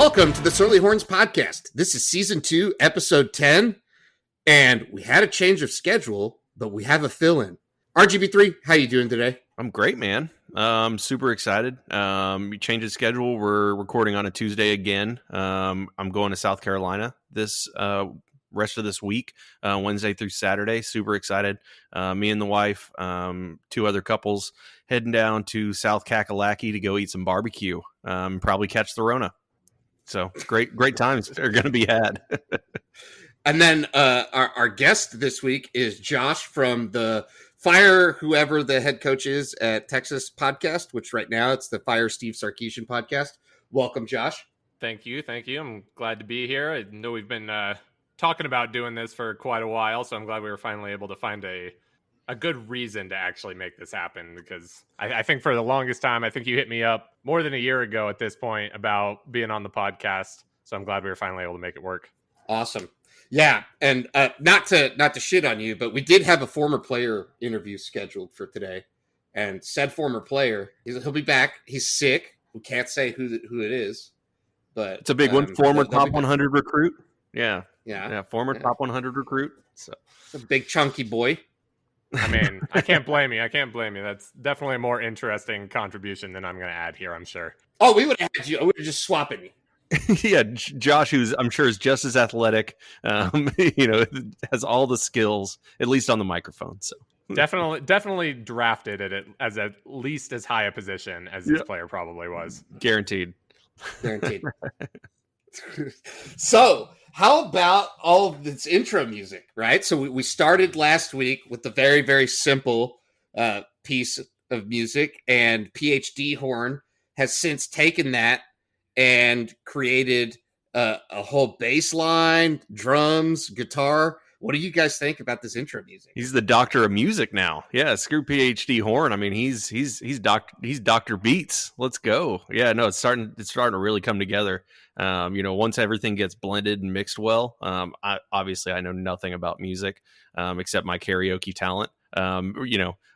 Welcome to the Surly Horns podcast. This is season 2, episode 10, and we had a change of schedule, but we have a fill-in. RGBIII, how you doing today? I'm great, man. Super excited. We changed the schedule. We're recording on a Tuesday again. I'm going to South Carolina this rest of this week, Wednesday through Saturday. Super excited. Me and the wife, 2 other couples, heading down to South Kakalaki to go eat some barbecue. Probably catch the Rona. So great times are going to be had. And then our guest this week is Josh from the Fire Whoever the head coach is at Texas podcast, which right now it's the Fire Steve Sarkisian podcast. Welcome, Josh. Thank you. I'm glad to be here. I know we've been talking about doing this for quite a while, so I'm glad we were finally able to find a good reason to actually make this happen, because I think for the longest time, I think you hit me up more than a year ago at this point about being on the podcast. So I'm glad we were finally able to make it work. Awesome. Yeah. And not to shit on you, but we did have a former player interview scheduled for today. And said former player, he'll be back. He's sick. We can't say who it is, but it's a big one. Former top 100 recruit. Yeah. Former Yeah. top 100 recruit. So it's a big chunky boy. I mean, I can't blame you. That's definitely a more interesting contribution than I'm going to add here, I'm sure. Oh, we would have had you. We were just swapping you. Yeah, Josh, who's I'm sure is just as athletic, has all the skills, at least on the microphone. So definitely drafted at least as high a position as this player probably was. Guaranteed. So, how about all of this intro music, right? So we started last week with the very, very simple piece of music, and PhD Horn has since taken that and created a whole bass line, drums, guitar. What do you guys think about this intro music? He's the doctor of music now. Yeah, screw PhD Horn. I mean, he's Dr. Beats. Let's go. Yeah, no, it's starting to really come together. Once everything gets blended and mixed well. I know nothing about music except my karaoke talent.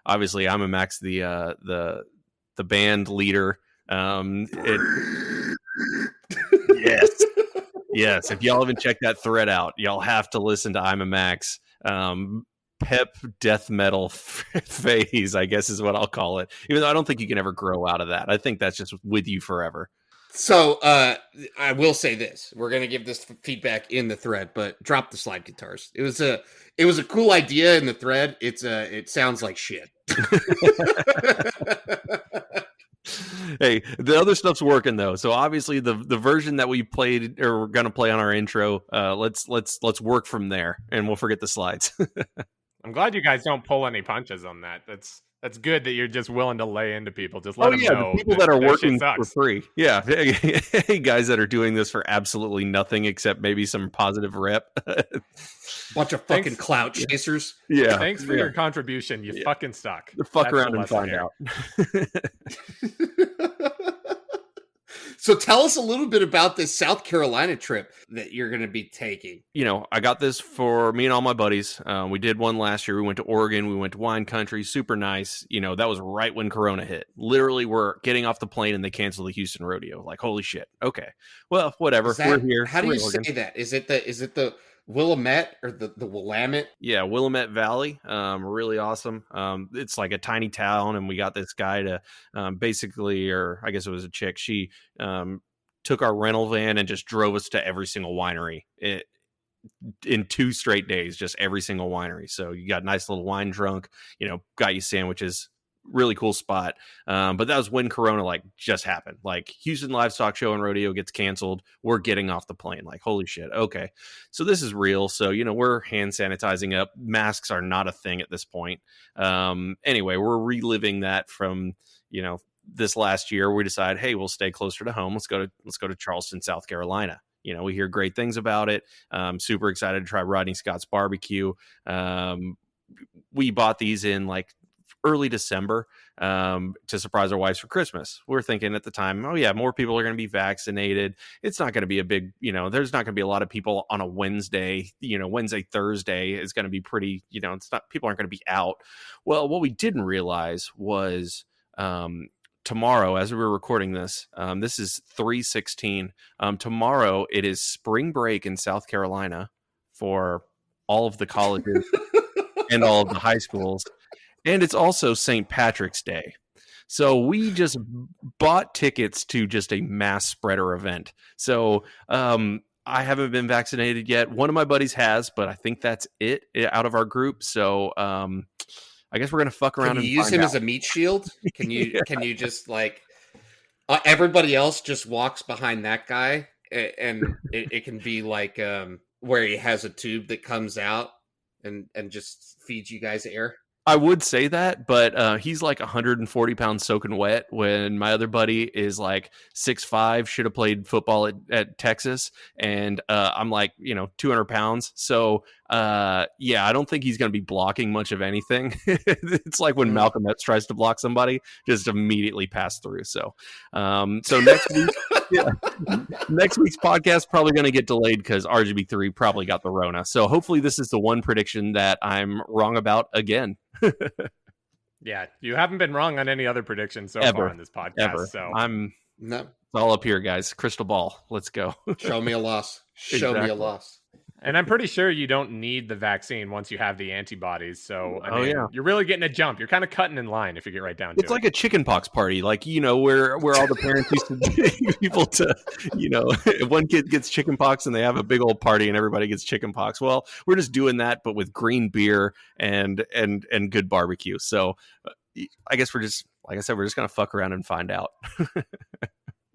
Obviously I'm a Max the band leader. Yes. If y'all haven't checked that thread out, y'all have to listen to I'm a Max. Pep death metal phase, I guess is what I'll call it. Even though I don't think you can ever grow out of that. I think that's just with you forever. So I will say this: we're going to give this feedback in the thread, but drop the slide guitars. It was a cool idea in the thread. It sounds like shit. Hey, the other stuff's working though. So obviously the version that we played or we're going to play on our intro, let's work from there, and we'll forget the slides. I'm glad you guys don't pull any punches on that. That's good that you're just willing to lay into people. Just let them know. The people that are working for free. Yeah. Hey, guys that are doing this for absolutely nothing except maybe some positive rep. Bunch of fucking clout chasers. Yeah. Thanks for your contribution. You fucking suck. Fuck around and find out. So tell us a little bit about this South Carolina trip that you're going to be taking. I got this for me and all my buddies. We did one last year. We went to Oregon. We went to wine country. Super nice. That was right when Corona hit. Literally, we're getting off the plane and they canceled the Houston rodeo. Like, holy shit. Okay. Well, whatever. We're here. How do you say that? Is it the Willamette or the Willamette? Yeah, Willamette Valley. Really awesome. It's like a tiny town, and we got this guy to basically, or I guess it was a chick, she took our rental van and just drove us to every single winery in 2 straight days, just every single winery. So you got a nice little wine drunk, got you sandwiches. Really cool spot. But that was when Corona just happened. Like Houston Livestock Show and Rodeo gets canceled. We're getting off the plane. Like, holy shit. Okay. So this is real. So, we're hand sanitizing up. Masks are not a thing at this point. Anyway, we're reliving that from, this last year. We decided, hey, we'll stay closer to home. Let's go to Charleston, South Carolina. We hear great things about it. Super excited to try Rodney Scott's barbecue. We bought these in early December to surprise our wives for Christmas. We're thinking at the time, oh yeah, more people are going to be vaccinated. It's not going to be a big, there's not going to be a lot of people on a Wednesday, Thursday is going to be pretty, people aren't going to be out. Well, what we didn't realize was tomorrow, as we were recording this, this is 3/16. Tomorrow it is spring break in South Carolina for all of the colleges and all of the high schools. And it's also St. Patrick's Day. So we just bought tickets to just a mass spreader event. So I haven't been vaccinated yet. One of my buddies has, but I think that's it out of our group. So I guess we're gonna fuck around. Can you and use him out. as a meat shield? Can you can you just like everybody else just walks behind that guy, and it can be like where he has a tube that comes out and just feeds you guys air. I would say that, but he's like 140 pounds soaking wet when my other buddy is like 6'5", should have played football at Texas. And I'm like, 200 pounds. So, yeah, I don't think he's going to be blocking much of anything. It's like when Malcolm X tries to block somebody, just immediately pass through. So, next week, next week's podcast probably going to get delayed because RGB3 probably got the Rona. So hopefully this is the one prediction that I'm wrong about again. Yeah, you haven't been wrong on any other predictions so far on this podcast. Ever. So No. It's all up here, guys. Crystal ball. Let's go. Show me a loss. Show me a loss. And I'm pretty sure you don't need the vaccine once you have the antibodies. So, you're really getting a jump. You're kind of cutting in line if you get right down to it. It's like a chickenpox party, like, where all the parents used to take people to, if one kid gets chickenpox and they have a big old party and everybody gets chickenpox. Well, we're just doing that, but with green beer and good barbecue. So I guess we're just, like I said, we're just going to fuck around and find out.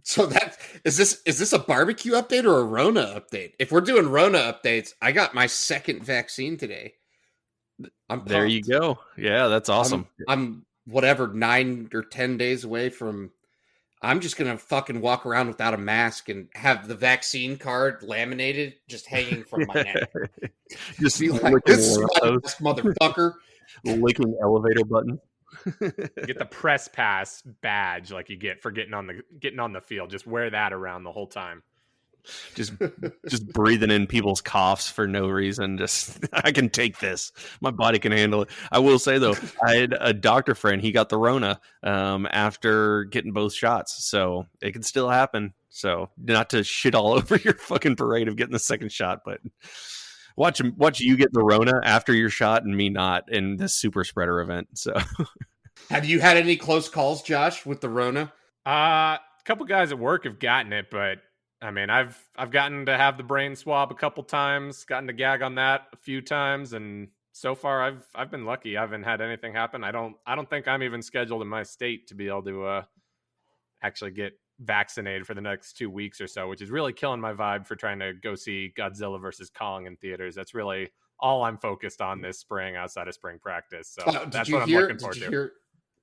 So that is this a barbecue update or a Rona update? If we're doing Rona updates, I got my second vaccine today. I'm pumped. There you go. Yeah, that's awesome. I'm whatever 9 or 10 days away from. I'm just gonna fucking walk around without a mask and have the vaccine card laminated, just hanging from my neck. Just be like, this is my mask, motherfucker. Licking elevator button. Get the press pass badge like you get for getting on the field. Just wear that around the whole time. Just breathing in people's coughs for no reason. Just, I can take this. My body can handle it. I will say though, I had a doctor friend. He got the Rona after getting both shots, so it can still happen. So not to shit all over your fucking parade of getting the second shot, but watch you get the Rona after your shot and me not in this super spreader event. So. Have you had any close calls, Josh, with the Rona? A couple guys at work have gotten it, but I mean, I've gotten to have the brain swab a couple times, gotten to gag on that a few times, and so far I've been lucky. I haven't had anything happen. I don't think I'm even scheduled in my state to be able to actually get vaccinated for the next 2 weeks or so, which is really killing my vibe for trying to go see Godzilla versus Kong in theaters. That's really all I'm focused on this spring outside of spring practice. So that's what I'm looking forward to.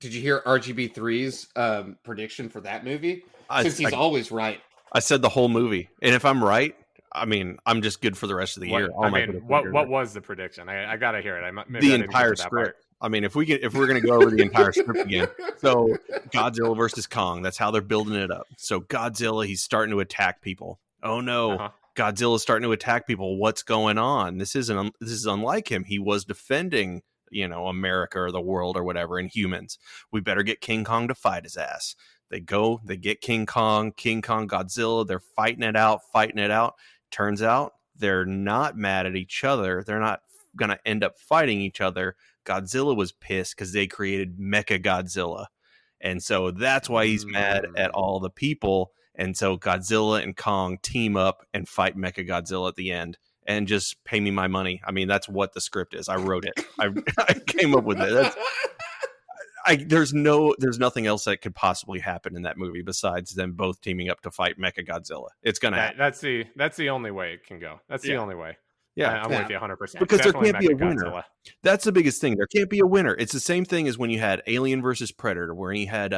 Did you hear RGB3's prediction for that movie? Since he's always right. I said the whole movie. And if I'm right, I mean, I'm just good for the rest of the year. What was the prediction? I got to hear it. The entire script. I mean, if we're going to go over the entire script again. So Godzilla versus Kong, that's how they're building it up. So Godzilla, he's starting to attack people. Oh no. Godzilla's starting to attack people. What's going on? This is unlike him. He was defending America or the world or whatever, and humans. We better get King Kong to fight his ass. They get King Kong, Godzilla. They're fighting it out. Turns out they're not mad at each other. They're not going to end up fighting each other. Godzilla was pissed because they created Mecha Godzilla. And so that's why he's mad at all the people. And so Godzilla and Kong team up and fight Mecha Godzilla at the end. And just pay me my money. I mean, that's what the script is. I wrote it. I came up with it. There's nothing else that could possibly happen in that movie besides them both teaming up to fight Mecha Godzilla. It's gonna happen. That's the only way it can go. That's the only way. Yeah, I'm with you 100%. Because there can't be a winner. That's the biggest thing. There can't be a winner. It's the same thing as when you had Alien versus Predator, where you had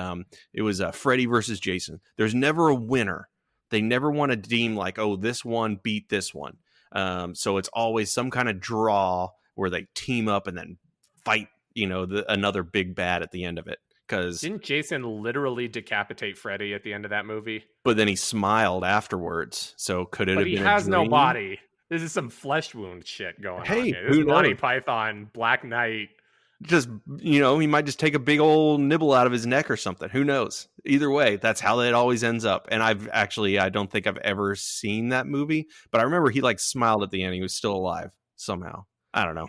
it was Freddy versus Jason. There's never a winner. They never want to deem like, oh, this one beat this one. So it's always some kind of draw where they team up and then fight, another big bad at the end of it. Because didn't Jason literally decapitate Freddy at the end of that movie? But then he smiled afterwards. So could it have been? But he has no body. This is some flesh wound shit going on here. This who is knows? Monty Python, Black Knight. just, he might just take a big old nibble out of his neck or something. Who knows? Either way, that's how it always ends up. And I don't think I've ever seen that movie, but I remember he like smiled at the end. He was still alive somehow. I don't know.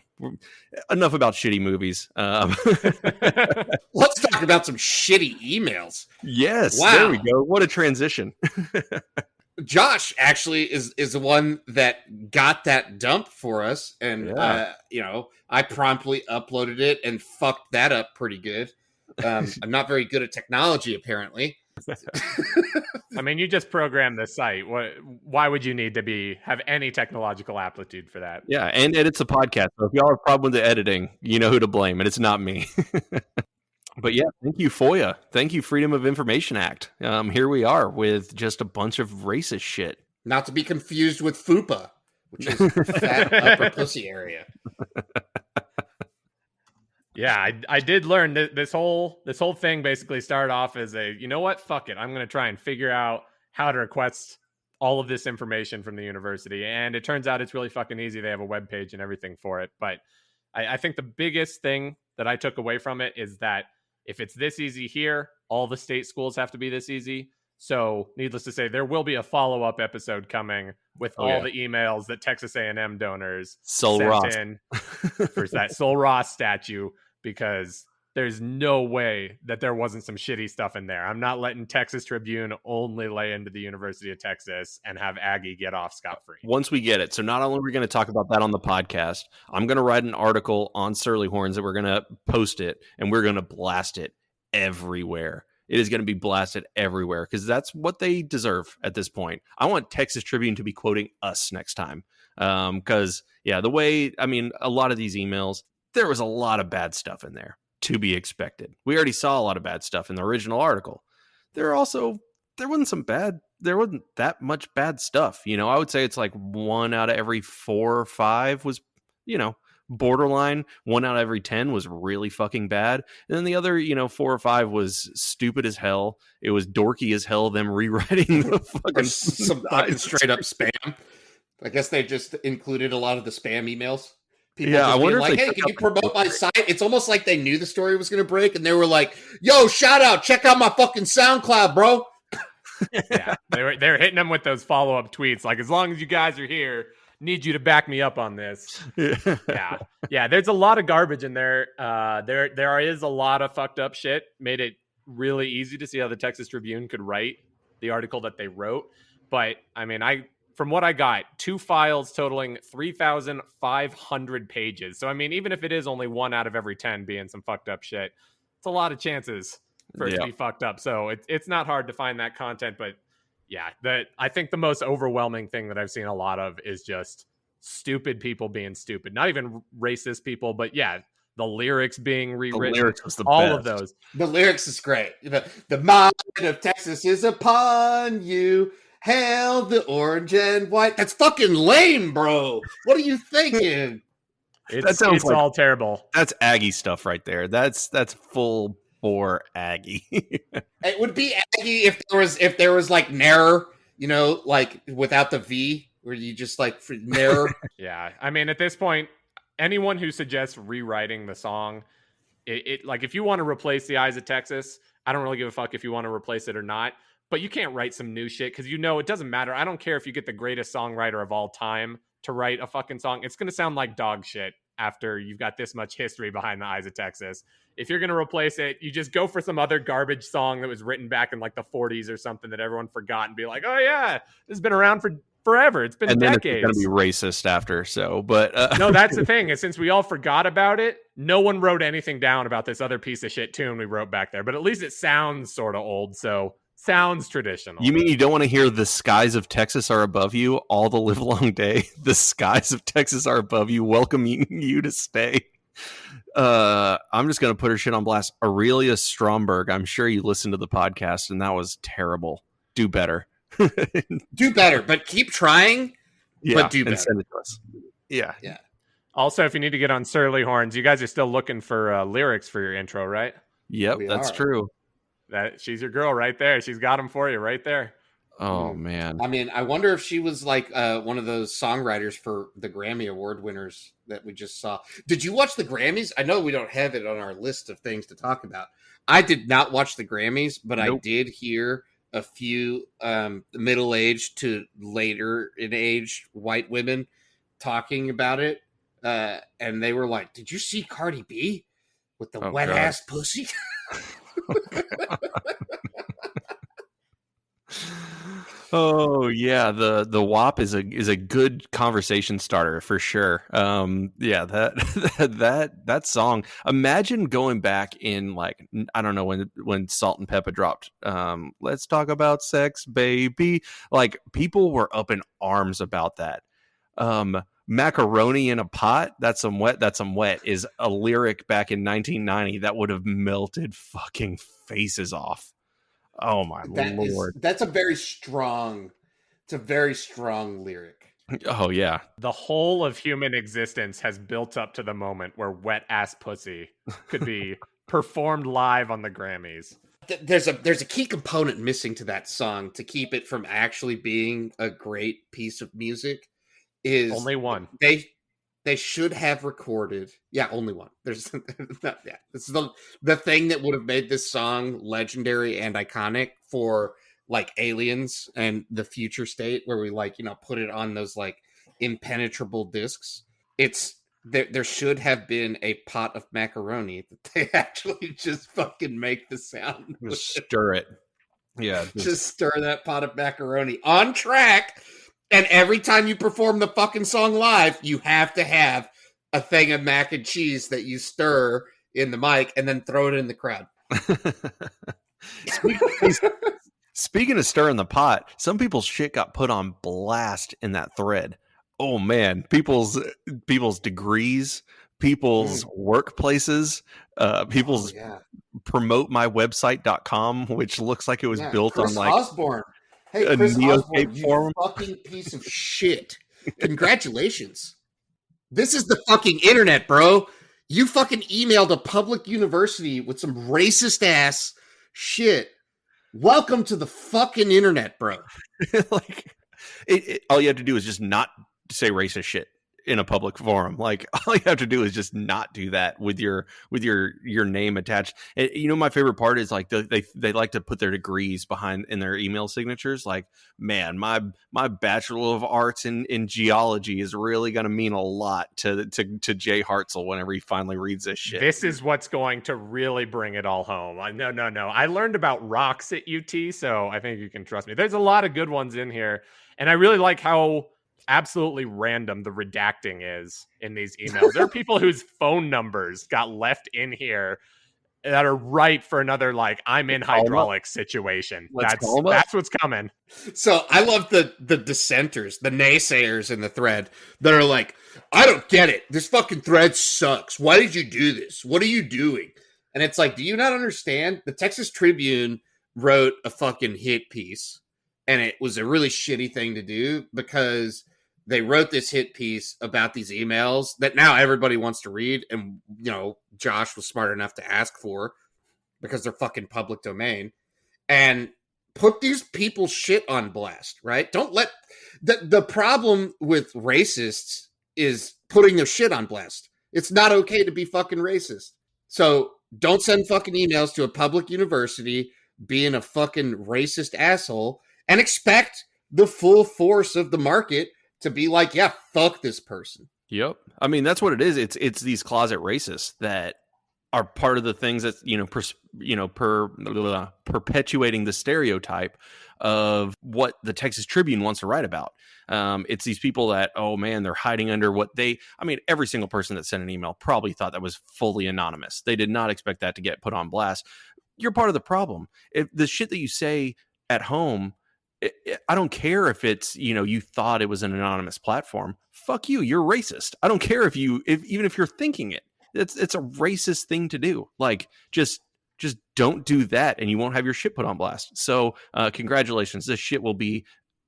Enough about shitty movies. Let's talk about some shitty emails. Yes. Wow. There we go. What a transition. Josh actually is the one that got that dump for us, and I promptly uploaded it and fucked that up pretty good. I'm not very good at technology, apparently. I mean, you just programmed the site. Why would you need to have any technological aptitude for that? Yeah, and it's a podcast, so if y'all have a problem with the editing, you know who to blame, and it's not me. But yeah, thank you, FOIA. Thank you, Freedom of Information Act. Here we are with just a bunch of racist shit. Not to be confused with FUPA, which is fat upper pussy area. Yeah, I did learn that this whole thing basically started off as fuck it. I'm going to try and figure out how to request all of this information from the university. And it turns out it's really fucking easy. They have a webpage and everything for it. But I think the biggest thing that I took away from it is that if it's this easy here, all the state schools have to be this easy. So needless to say, there will be a follow-up episode coming with all the emails that Texas A&M donors sent in for that Sol Ross statue, because there's no way that there wasn't some shitty stuff in there. I'm not letting Texas Tribune only lay into the University of Texas and have Aggie get off scot-free. Once we get it. So not only are we going to talk about that on the podcast, I'm going to write an article on Surly Horns that we're going to post it, and we're going to blast it everywhere. It is going to be blasted everywhere because that's what they deserve at this point. I want Texas Tribune to be quoting us next time. Because, a lot of these emails, there was a lot of bad stuff in there. To be expected. We already saw a lot of bad stuff in the original article. There wasn't that much bad stuff. I would say it's like 1 out of every 4 or 5 was, borderline. 1 out of every 10 was really fucking bad. And then the other, 4 or 5 was stupid as hell. It was dorky as hell, them rewriting the fucking some fucking straight up spam. I guess they just included a lot of the spam emails. People I wonder like, hey, can you promote my site? It's almost like they knew the story was going to break, and they were like, yo, shout out, check out my fucking SoundCloud, bro. Yeah, they were hitting them with those follow-up tweets, like, as long as you guys are here, need you to back me up on this. Yeah, there's a lot of garbage in there. There is a lot of fucked up shit. Made it really easy to see how the Texas Tribune could write the article that they wrote. But, I mean, from what I got, 2 files totaling 3,500 pages. So, I mean, even if it is only 1 out of every 10 being some fucked up shit, it's a lot of chances for it to be fucked up. So it's not hard to find that content. But yeah, I think the most overwhelming thing that I've seen a lot of is just stupid people being stupid. Not even racist people, but yeah, the lyrics being rewritten. The lyrics was all best. Of those. The lyrics is great. The mind of Texas is upon you. Hail the orange and white. That's fucking lame, bro. What are you thinking? It's all terrible. That's Aggie stuff right there. That's full bore Aggie. It would be Aggie if there was like Nair, like without the V, where you just like for Nair. Yeah, I mean, at this point, anyone who suggests rewriting the song, it like if you want to replace the Eyes of Texas, I don't really give a fuck if you want to replace it or not. But you can't write some new shit because it doesn't matter. I don't care if you get the greatest songwriter of all time to write a fucking song. It's going to sound like dog shit after you've got this much history behind the Eyes of Texas. If you're going to replace it, you just go for some other garbage song that was written back in like the 40s or something that everyone forgot and be like, oh yeah, this has been around for forever. It's been decades. It's going to be racist after. So, but no, that's the thing is since we all forgot about it, no one wrote anything down about this other piece of shit tune we wrote back there. But at least it sounds sort of old. So sounds traditional. You mean you don't want to hear the skies of Texas are above you all the live long day? The skies of Texas are above you, welcoming you to stay. I'm just going to put her shit on blast. Aurelia Stromberg, I'm sure you listened to the podcast, and that was terrible. Do better. Do better, but keep trying. Yeah, but do better. And send it to us. Yeah. Also, if you need to get on Surly Horns, you guys are still looking for lyrics for your intro, right? Yep, that's true. She's your girl right there. She's got them for you right there. Oh man. I mean, I wonder if she was like one of those songwriters for the Grammy Award winners that we just saw. Did you watch the Grammys? I know we don't have it on our list of things to talk about. I did not watch the Grammys, but I Nope. did hear a few middle-aged to later in age white women talking about it. And they were like, "Did you see Cardi B with the wet God. ass pussy?" Oh yeah, the WAP is a good conversation starter for sure. Yeah, that song. Imagine going back in like I don't know when Salt and Pepper dropped. Let's talk about sex, baby. Like people were up in arms about that. Macaroni in a pot. That's some wet. That's some wet. Is a lyric back in 1990 that would have melted fucking faces off. Oh my lord. That's a very strong. It's a very strong lyric. Oh yeah. The whole of human existence has built up to the moment where wet ass pussy could be performed live on the Grammys. There's a key component missing to that song to keep it from actually being a great piece of music. Is only one. They should have recorded. Yeah, only one. There's not, yeah. This is the thing that would have made this song legendary and iconic for like Aliens and the Future State, where we like, you know, put it on those like impenetrable discs. It's there should have been a pot of macaroni that they actually just fucking make the sound. Just stir it. Yeah. Just stir that pot of macaroni on track. And every time you perform the fucking song live, you have to have a thing of mac and cheese that you stir in the mic and then throw it in the crowd. Speaking of stirring the pot, some people's shit got put on blast in that thread. Oh man, people's degrees, people's workplaces, people's promotmywebsite.com, which looks like it was built Chris on like Osborne. Hey, Chris Osborne, you forum. fucking piece of shit. Congratulations. This is the fucking internet, bro. You fucking emailed a public university with some racist ass shit. Welcome to the fucking internet, bro. Like, all you have to do is just not say racist shit in a public forum. Like, all you have to do is just not do that with your name attached. And, you know, my favorite part is like they like to put their degrees behind in their email signatures. Like, man, my Bachelor of Arts in geology is really going to mean a lot to Jay Hartzell whenever he finally reads this shit. This is what's going to really bring it all home. No. I learned about rocks at UT, so I think you can trust me. There's a lot of good ones in here, and I really like how absolutely random the redacting is in these emails. There are people whose phone numbers got left in here that are ripe for another like I'm in hydraulics situation. That's what's coming. So I love the dissenters, the naysayers in the thread that are like, I don't get it. This fucking thread sucks. Why did you do this? What are you doing? And it's like, do you not understand? The Texas Tribune wrote a fucking hit piece, and it was a really shitty thing to do because they wrote this hit piece about these emails that now everybody wants to read. And, you know, Josh was smart enough to ask for because they're fucking public domain, and put these people's shit on blast, right? Don't let the problem with racists is putting their shit on blast. It's not okay to be fucking racist. So don't send fucking emails to a public university being a fucking racist asshole and expect the full force of the market to be like, yeah, fuck this person. Yep. I mean, that's what it is. It's these closet racists that are part of the things that, perpetuating the stereotype of what the Texas Tribune wants to write about. It's these people that, oh man, they're hiding under every single person that sent an email probably thought that was fully anonymous. They did not expect that to get put on blast. You're part of the problem. If the shit that you say at home, I don't care if it's, you thought it was an anonymous platform. Fuck you. You're racist. I don't care even if you're thinking it. It's a racist thing to do. Like, just don't do that and you won't have your shit put on blast. So congratulations. This shit will be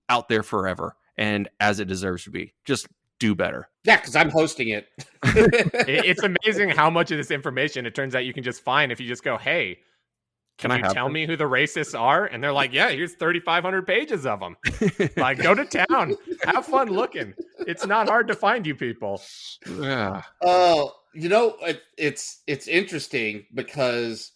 out there forever and as it deserves to be. Just do better. Yeah, because I'm hosting it. It's amazing how much of this information it turns out you can just find if you just go, hey, can you tell me who the racists are? And they're like, yeah, here's 3,500 pages of them. Like, go to town, have fun looking. It's not hard to find you people. Yeah. Oh, it's interesting because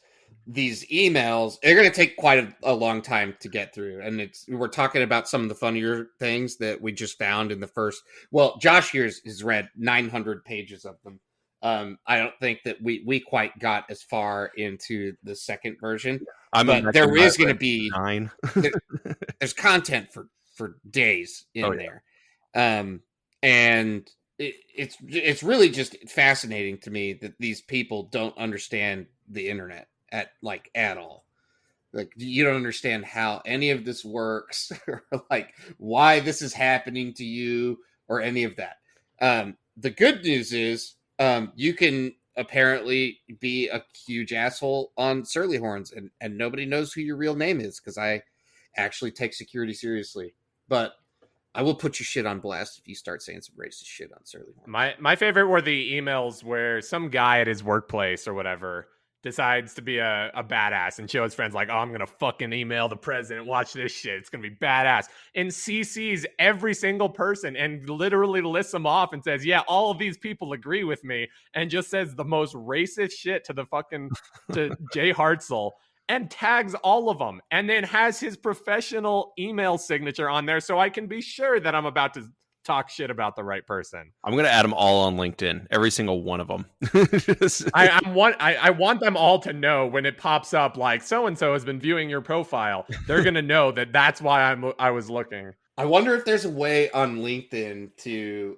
these emails are going to take quite a long time to get through, and we're talking about some of the funnier things that we just found in the first. Well, Josh here has read 900 pages of them. I don't think that we quite got as far into the second version, but there is going to be 9. There's content for days in there, and it's really just fascinating to me that these people don't understand the internet at all. Like, you don't understand how any of this works, or like why this is happening to you, or any of that. The good news is, you can apparently be a huge asshole on Surly Horns, and nobody knows who your real name is, because I actually take security seriously. But I will put your shit on blast if you start saying some racist shit on Surly Horns. My favorite were the emails where some guy at his workplace or whatever decides to be a badass and show his friends like, oh, I'm going to fucking email the president. Watch this shit. It's going to be badass. And CCs every single person and literally lists them off and says, yeah, all of these people agree with me, and just says the most racist shit to Jay Hartzell and tags all of them, and then has his professional email signature on there so I can be sure that I'm about to talk shit about the right person. I'm going to add them all on LinkedIn, every single one of them. I want them all to know when it pops up like so-and-so has been viewing your profile. They're going to know that that's why I was looking. I wonder if there's a way on LinkedIn to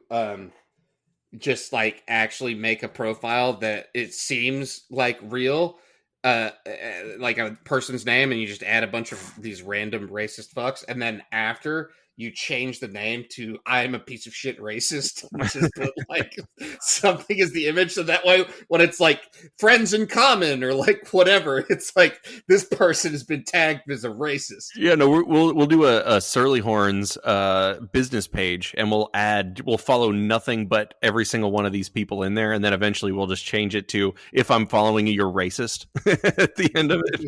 just like actually make a profile that it seems like real, like a person's name, and you just add a bunch of these random racist fucks, and then after you change the name to "I'm a piece of shit racist," just put like something as the image, so that way when it's like friends in common or like whatever, it's like this person has been tagged as a racist. Yeah, no, we'll do a Surly Horns business page, and we'll follow nothing but every single one of these people in there, and then eventually we'll just change it to "if I'm following you, you're racist" at the end of it.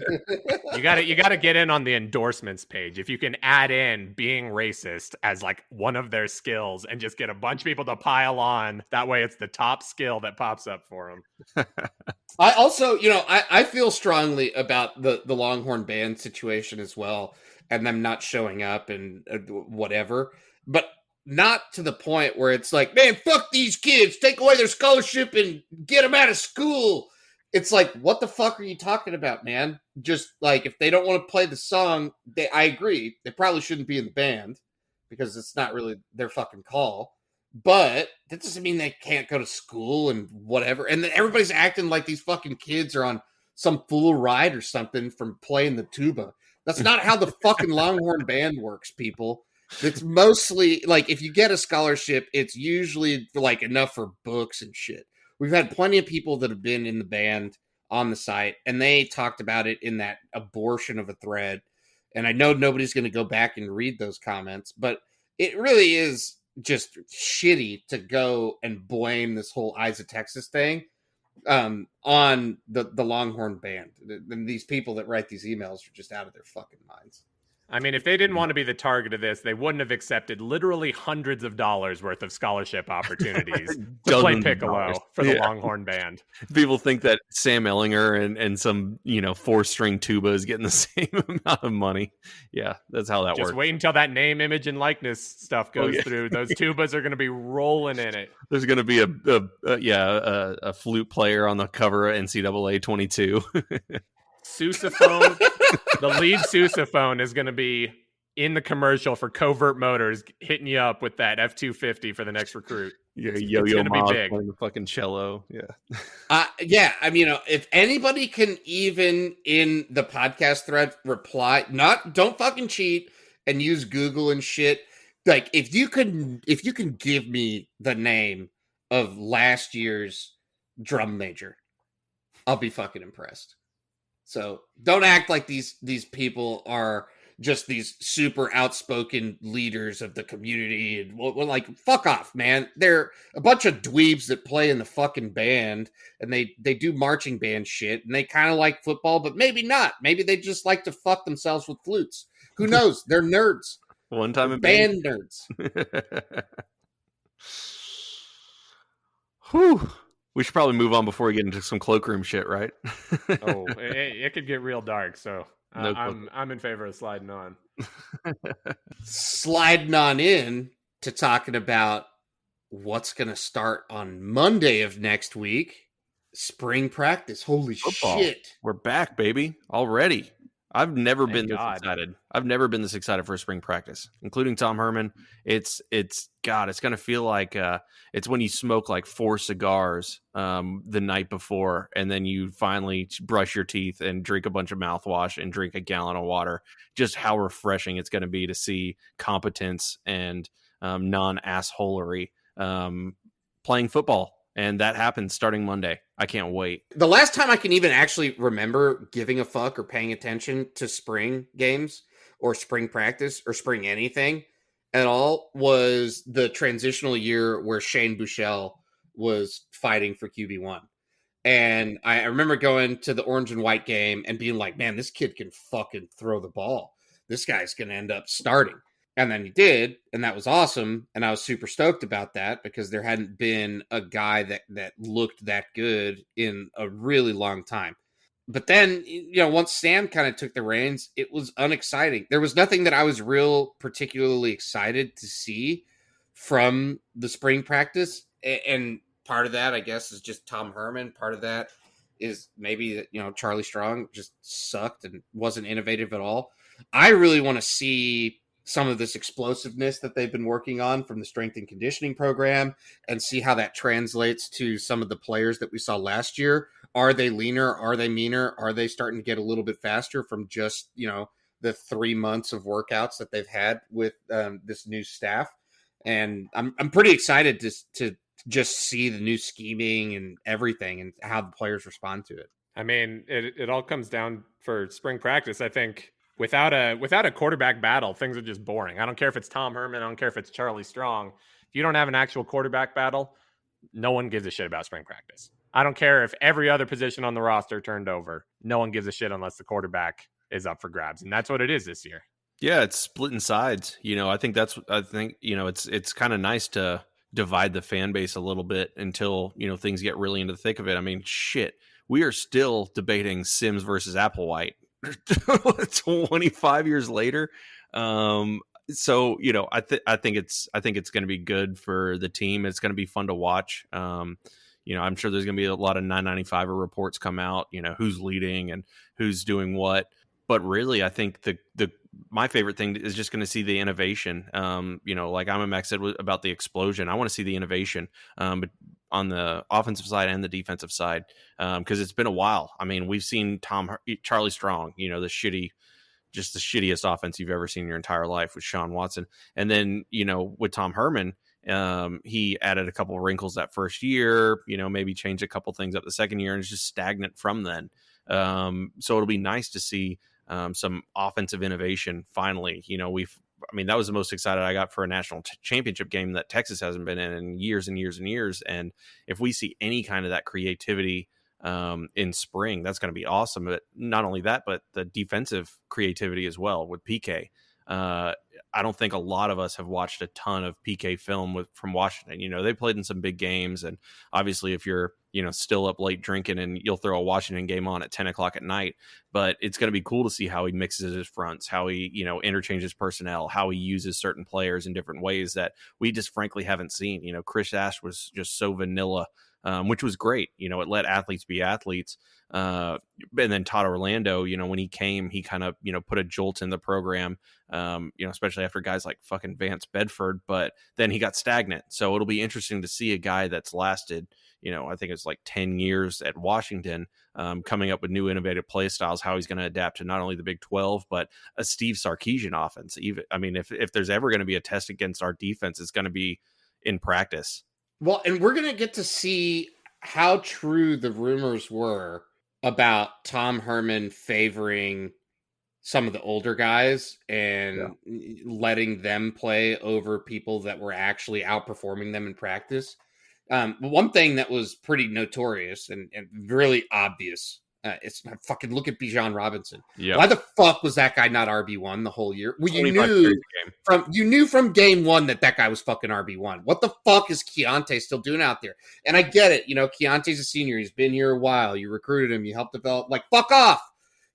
You gotta get in on the endorsements page. If you can add in being racist as like one of their skills and just get a bunch of people to pile on, that way it's the top skill that pops up for them. I also, I feel strongly about the Longhorn band situation as well, and them not showing up and whatever, but not to the point where it's like, man, fuck these kids, take away their scholarship and get them out of school. It's like, what the fuck are you talking about, man? Just like, if they don't want to play the song, I agree, they probably shouldn't be in the band, because it's not really their fucking call. But that doesn't mean they can't go to school and whatever. And then everybody's acting like these fucking kids are on some full ride or something from playing the tuba. That's not how the fucking Longhorn band works, people. It's mostly like, if you get a scholarship, it's usually like enough for books and shit. We've had plenty of people that have been in the band on the site, and they talked about it in that abortion of a thread. And I know nobody's going to go back and read those comments, but it really is just shitty to go and blame this whole Eyes of Texas thing on the Longhorn band. And these people that write these emails are just out of their fucking minds. I mean, if they didn't want to be the target of this, they wouldn't have accepted literally hundreds of dollars worth of scholarship opportunities to play piccolo for the Longhorn band. People think that Sam Ellinger and some 4-string tuba is getting the same amount of money. Yeah, that's how that works. Just wait until that name, image, and likeness stuff goes through. Those tubas are going to be rolling in it. There's going to be a flute player on the cover of NCAA 22. Sousaphone. The lead sousaphone is going to be in the commercial for Covert Motors, hitting you up with that F-250 for the next recruit. Yeah, it's going to be big. Playing the fucking cello. Yeah. I mean, if anybody can even in the podcast thread reply, don't fucking cheat and use Google and shit. Like, if you can give me the name of last year's drum major, I'll be fucking impressed. So don't act like these people are just these super outspoken leaders of the community. And well, like, fuck off, man. They're a bunch of dweebs that play in the fucking band, and they do marching band shit, and they kind of like football, but maybe not. Maybe they just like to fuck themselves with flutes. Who knows? They're nerds. One time They're in band nerds. Whew. We should probably move on before we get into some cloakroom shit, right? Oh, it could get real dark, so No I'm in favor of sliding on. Sliding on in to talking about what's going to start on Monday of next week. Spring practice. Holy Football. shit. We're back, baby. Already. I've never Thank been this God. excited. I've never been this excited for a spring practice, including Tom Herman. It's God, it's going to feel like it's when you smoke like 4 cigars the night before, and then you finally brush your teeth and drink a bunch of mouthwash and drink a gallon of water. Just how refreshing it's going to be to see competence and non-assholery playing football. And that happens starting Monday. I can't wait. The last time I can even actually remember giving a fuck or paying attention to spring games or spring practice or spring anything at all was the transitional year where Shane Buechele was fighting for QB1. And I remember going to the orange and white game and being like, man, this kid can fucking throw the ball. This guy's going to end up starting. And then he did, and that was awesome. And I was super stoked about that because there hadn't been a guy that looked that good in a really long time. But then, once Sam kind of took the reins, it was unexciting. There was nothing that I was particularly excited to see from the spring practice. And part of that, I guess, is just Tom Herman. Part of that is maybe that, Charlie Strong just sucked and wasn't innovative at all. I really want to see some of this explosiveness that they've been working on from the strength and conditioning program and see how that translates to some of the players that we saw last year. Are they leaner? Are they meaner? Are they starting to get a little bit faster from just, the 3 months of workouts that they've had with this new staff? And I'm pretty excited to just see the new scheming and everything and how the players respond to it. I mean, it all comes down for spring practice. I think without a quarterback battle, things are just boring. I don't care if it's Tom Herman. I don't care if it's Charlie Strong. If you don't have an actual quarterback battle, no one gives a shit about spring practice. I don't care if every other position on the roster turned over. No one gives a shit unless the quarterback is up for grabs. And that's what it is this year. Yeah, it's splitting sides. I think it's kind of nice to divide the fan base a little bit until, things get really into the thick of it. I mean, shit, we are still debating Sims versus Applewhite 25 years later. So, I think it's going to be good for the team. It's going to be fun to watch. I'm sure there's going to be a lot of 995er reports come out, who's leading and who's doing what. But really, I think my favorite thing is just going to see the innovation. Like Amamek said about the explosion. I want to see the innovation, but on the offensive side and the defensive side, because it's been a while. I mean, we've seen Charlie Strong, the shittiest offense you've ever seen in your entire life with Sean Watson. And then, with Tom Herman, he added a couple of wrinkles that first year, maybe changed a couple things up the second year, and it's just stagnant from then. So it'll be nice to see some offensive innovation finally. That was the most excited I got for a national championship game that Texas hasn't been in years and years and years. And if we see any kind of that creativity in spring, that's going to be awesome. But not only that, but the defensive creativity as well with PK. I don't think a lot of us have watched a ton of PK film from Washington. They played in some big games, and obviously if you're still up late drinking, and you'll throw a Washington game on at 10 o'clock at night, but it's going to be cool to see how he mixes his fronts, how he interchanges personnel, how he uses certain players in different ways that we just frankly haven't seen. Chris Ash was just so vanilla, which was great. It let athletes be athletes. And then Todd Orlando, when he came, he kind of, put a jolt in the program, especially after guys like fucking Vance Bedford, but then he got stagnant. So it'll be interesting to see a guy that's lasted, I think it's like 10 years at Washington, coming up with new innovative play styles, how he's going to adapt to not only the Big 12, but a Steve Sarkisian offense. If there's ever going to be a test against our defense, it's going to be in practice. Well, and we're going to get to see how true the rumors were about Tom Herman favoring some of the older guys and letting them play over people that were actually outperforming them in practice. One thing that was pretty notorious and really obvious, it's fucking look at Bijan Robinson. Yep. Why the fuck was that guy not RB1 the whole year? Well, you knew from game one that guy was fucking RB1. What the fuck is Keontae still doing out there? And I get it, Keontae's a senior. He's been here a while. You recruited him. You helped develop. Like, fuck off.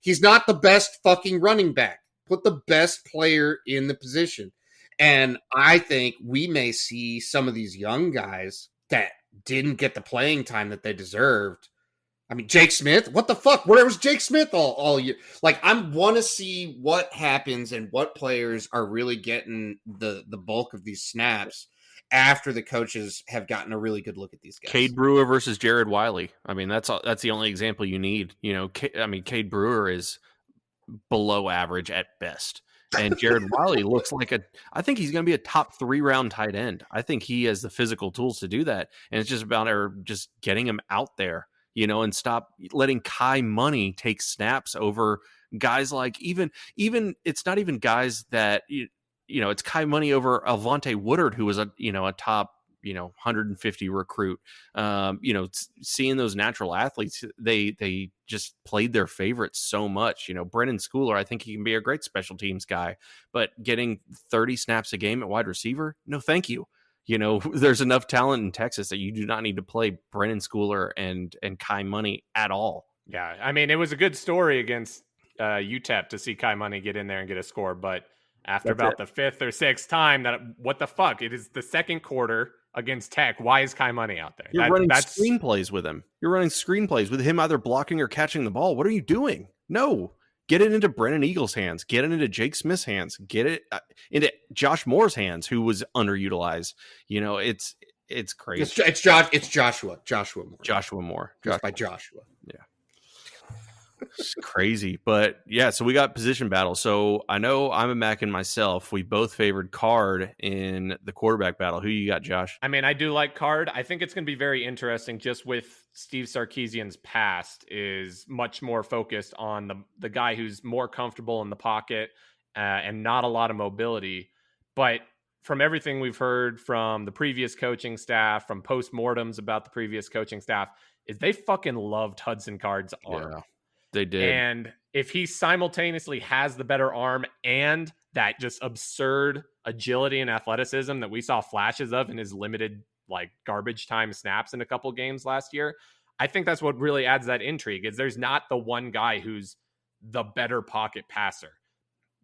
He's not the best fucking running back. Put the best player in the position. And I think we may see some of these young guys that didn't get the playing time that they deserved. I mean, Jake Smith, what the fuck? Where was Jake Smith all year? Like, I want to see what happens and what players are really getting the bulk of these snaps after the coaches have gotten a really good look at these guys. Cade Brewer versus Jared Wiley. I mean, that's the only example you need. Cade Brewer is below average at best. And Jared Wiley looks like I think he's going to be a top 3 round tight end. I think he has the physical tools to do that. And it's just about just getting him out there, and stop letting Kai Money take snaps over guys like even it's not even guys that, it's Kai Money over Avante Woodard, who was a top, 150 recruit. Seeing those natural athletes, they just played their favorites so much. Brennan Schooler, I think he can be a great special teams guy, but getting 30 snaps a game at wide receiver, no, thank you. There's enough talent in Texas that you do not need to play Brennan Schooler and Kai Money at all. Yeah, I mean, it was a good story against UTEP to see Kai Money get in there and get a score, but after the 5th or 6th time, what the fuck? It is the second quarter against Tech. Why is Kai Money out there? You're running screenplays with him. You're running screenplays with him either blocking or catching the ball. What are you doing? No. Get it into Brennan Eagle's hands. Get it into Jake Smith's hands. Get it into Josh Moore's hands, who was underutilized. It's crazy. It's Joshua Moore. Joshua Moore. By Joshua. Yeah. It's crazy. But yeah, so we got position battle. So I know I'm a Mac and myself. We both favored Card in the quarterback battle. Who you got, Josh? I mean, I do like Card. I think it's going to be very interesting just with Steve Sarkisian's past is much more focused on the guy who's more comfortable in the pocket and not a lot of mobility. But from everything we've heard from the previous coaching staff, from postmortems about the previous coaching staff, is they fucking loved Hudson Card's arm. Yeah. They did. And if he simultaneously has the better arm and that just absurd agility and athleticism that we saw flashes of in his limited garbage time snaps in a couple games last year, I think that's what really adds that intrigue is there's not the one guy who's the better pocket passer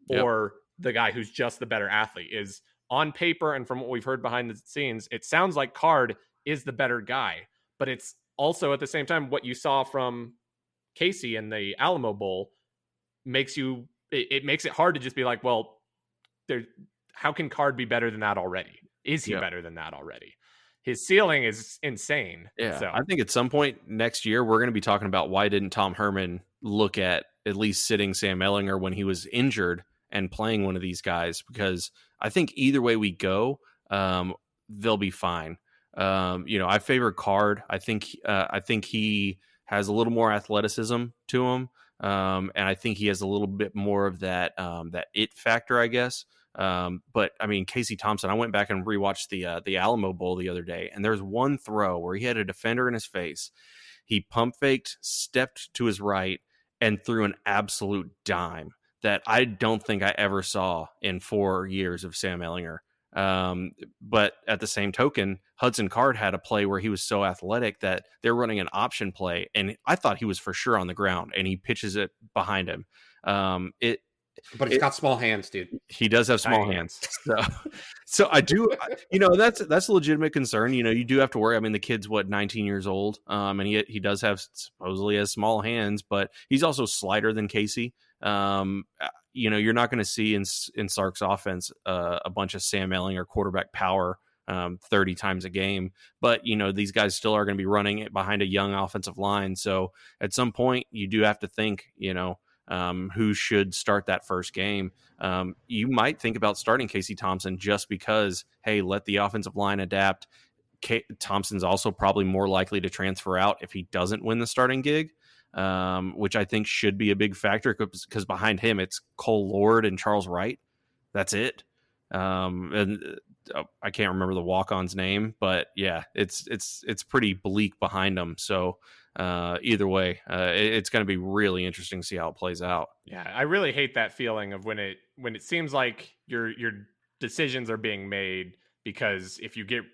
or the guy who's just the better athlete. Is on paper and from what we've heard behind the scenes, it sounds like Card is the better guy, but it's also at the same time what you saw from Casey in the Alamo Bowl makes it hard to just be like, well, how can Card be better than that already? Is he better than that already? His ceiling is insane. Yeah. So I think at some point next year, we're going to be talking about why didn't Tom Herman look at least sitting Sam Ehlinger when he was injured and playing one of these guys, because I think either way we go, they'll be fine. I favor Card. I think he has a little more athleticism to him. And I think he has a little bit more of that it factor, I guess. But I mean, Casey Thompson, I went back and rewatched the Alamo Bowl the other day, and there's one throw where he had a defender in his face. He pump faked, stepped to his right, and threw an absolute dime that I don't think I ever saw in 4 years of Sam Ehlinger. But at the same token, Hudson Card had a play where he was so athletic that they're running an option play, and I thought he was for sure on the ground, and he pitches it behind him. But he's got small hands, dude. He does have small hands. So I do, that's a legitimate concern. You do have to worry. I mean, the kid's 19 years old. And he does have supposedly has small hands, but he's also slighter than Casey. You're not going to see in Sark's offense a bunch of Sam Ehlinger quarterback power 30 times a game. But, these guys still are going to be running it behind a young offensive line. So at some point, you do have to think, who should start that first game. You might think about starting Casey Thompson just because, hey, let the offensive line adapt. Thompson's also probably more likely to transfer out if he doesn't win the starting gig. which I think should be a big factor because behind him it's Cole Lord and Charles Wright. That's it. And I can't remember the walk-on's name, but yeah, it's pretty bleak behind them. So either way, it's going to be really interesting to see how it plays out. Yeah, I really hate that feeling of when it seems like your decisions are being made, because if you give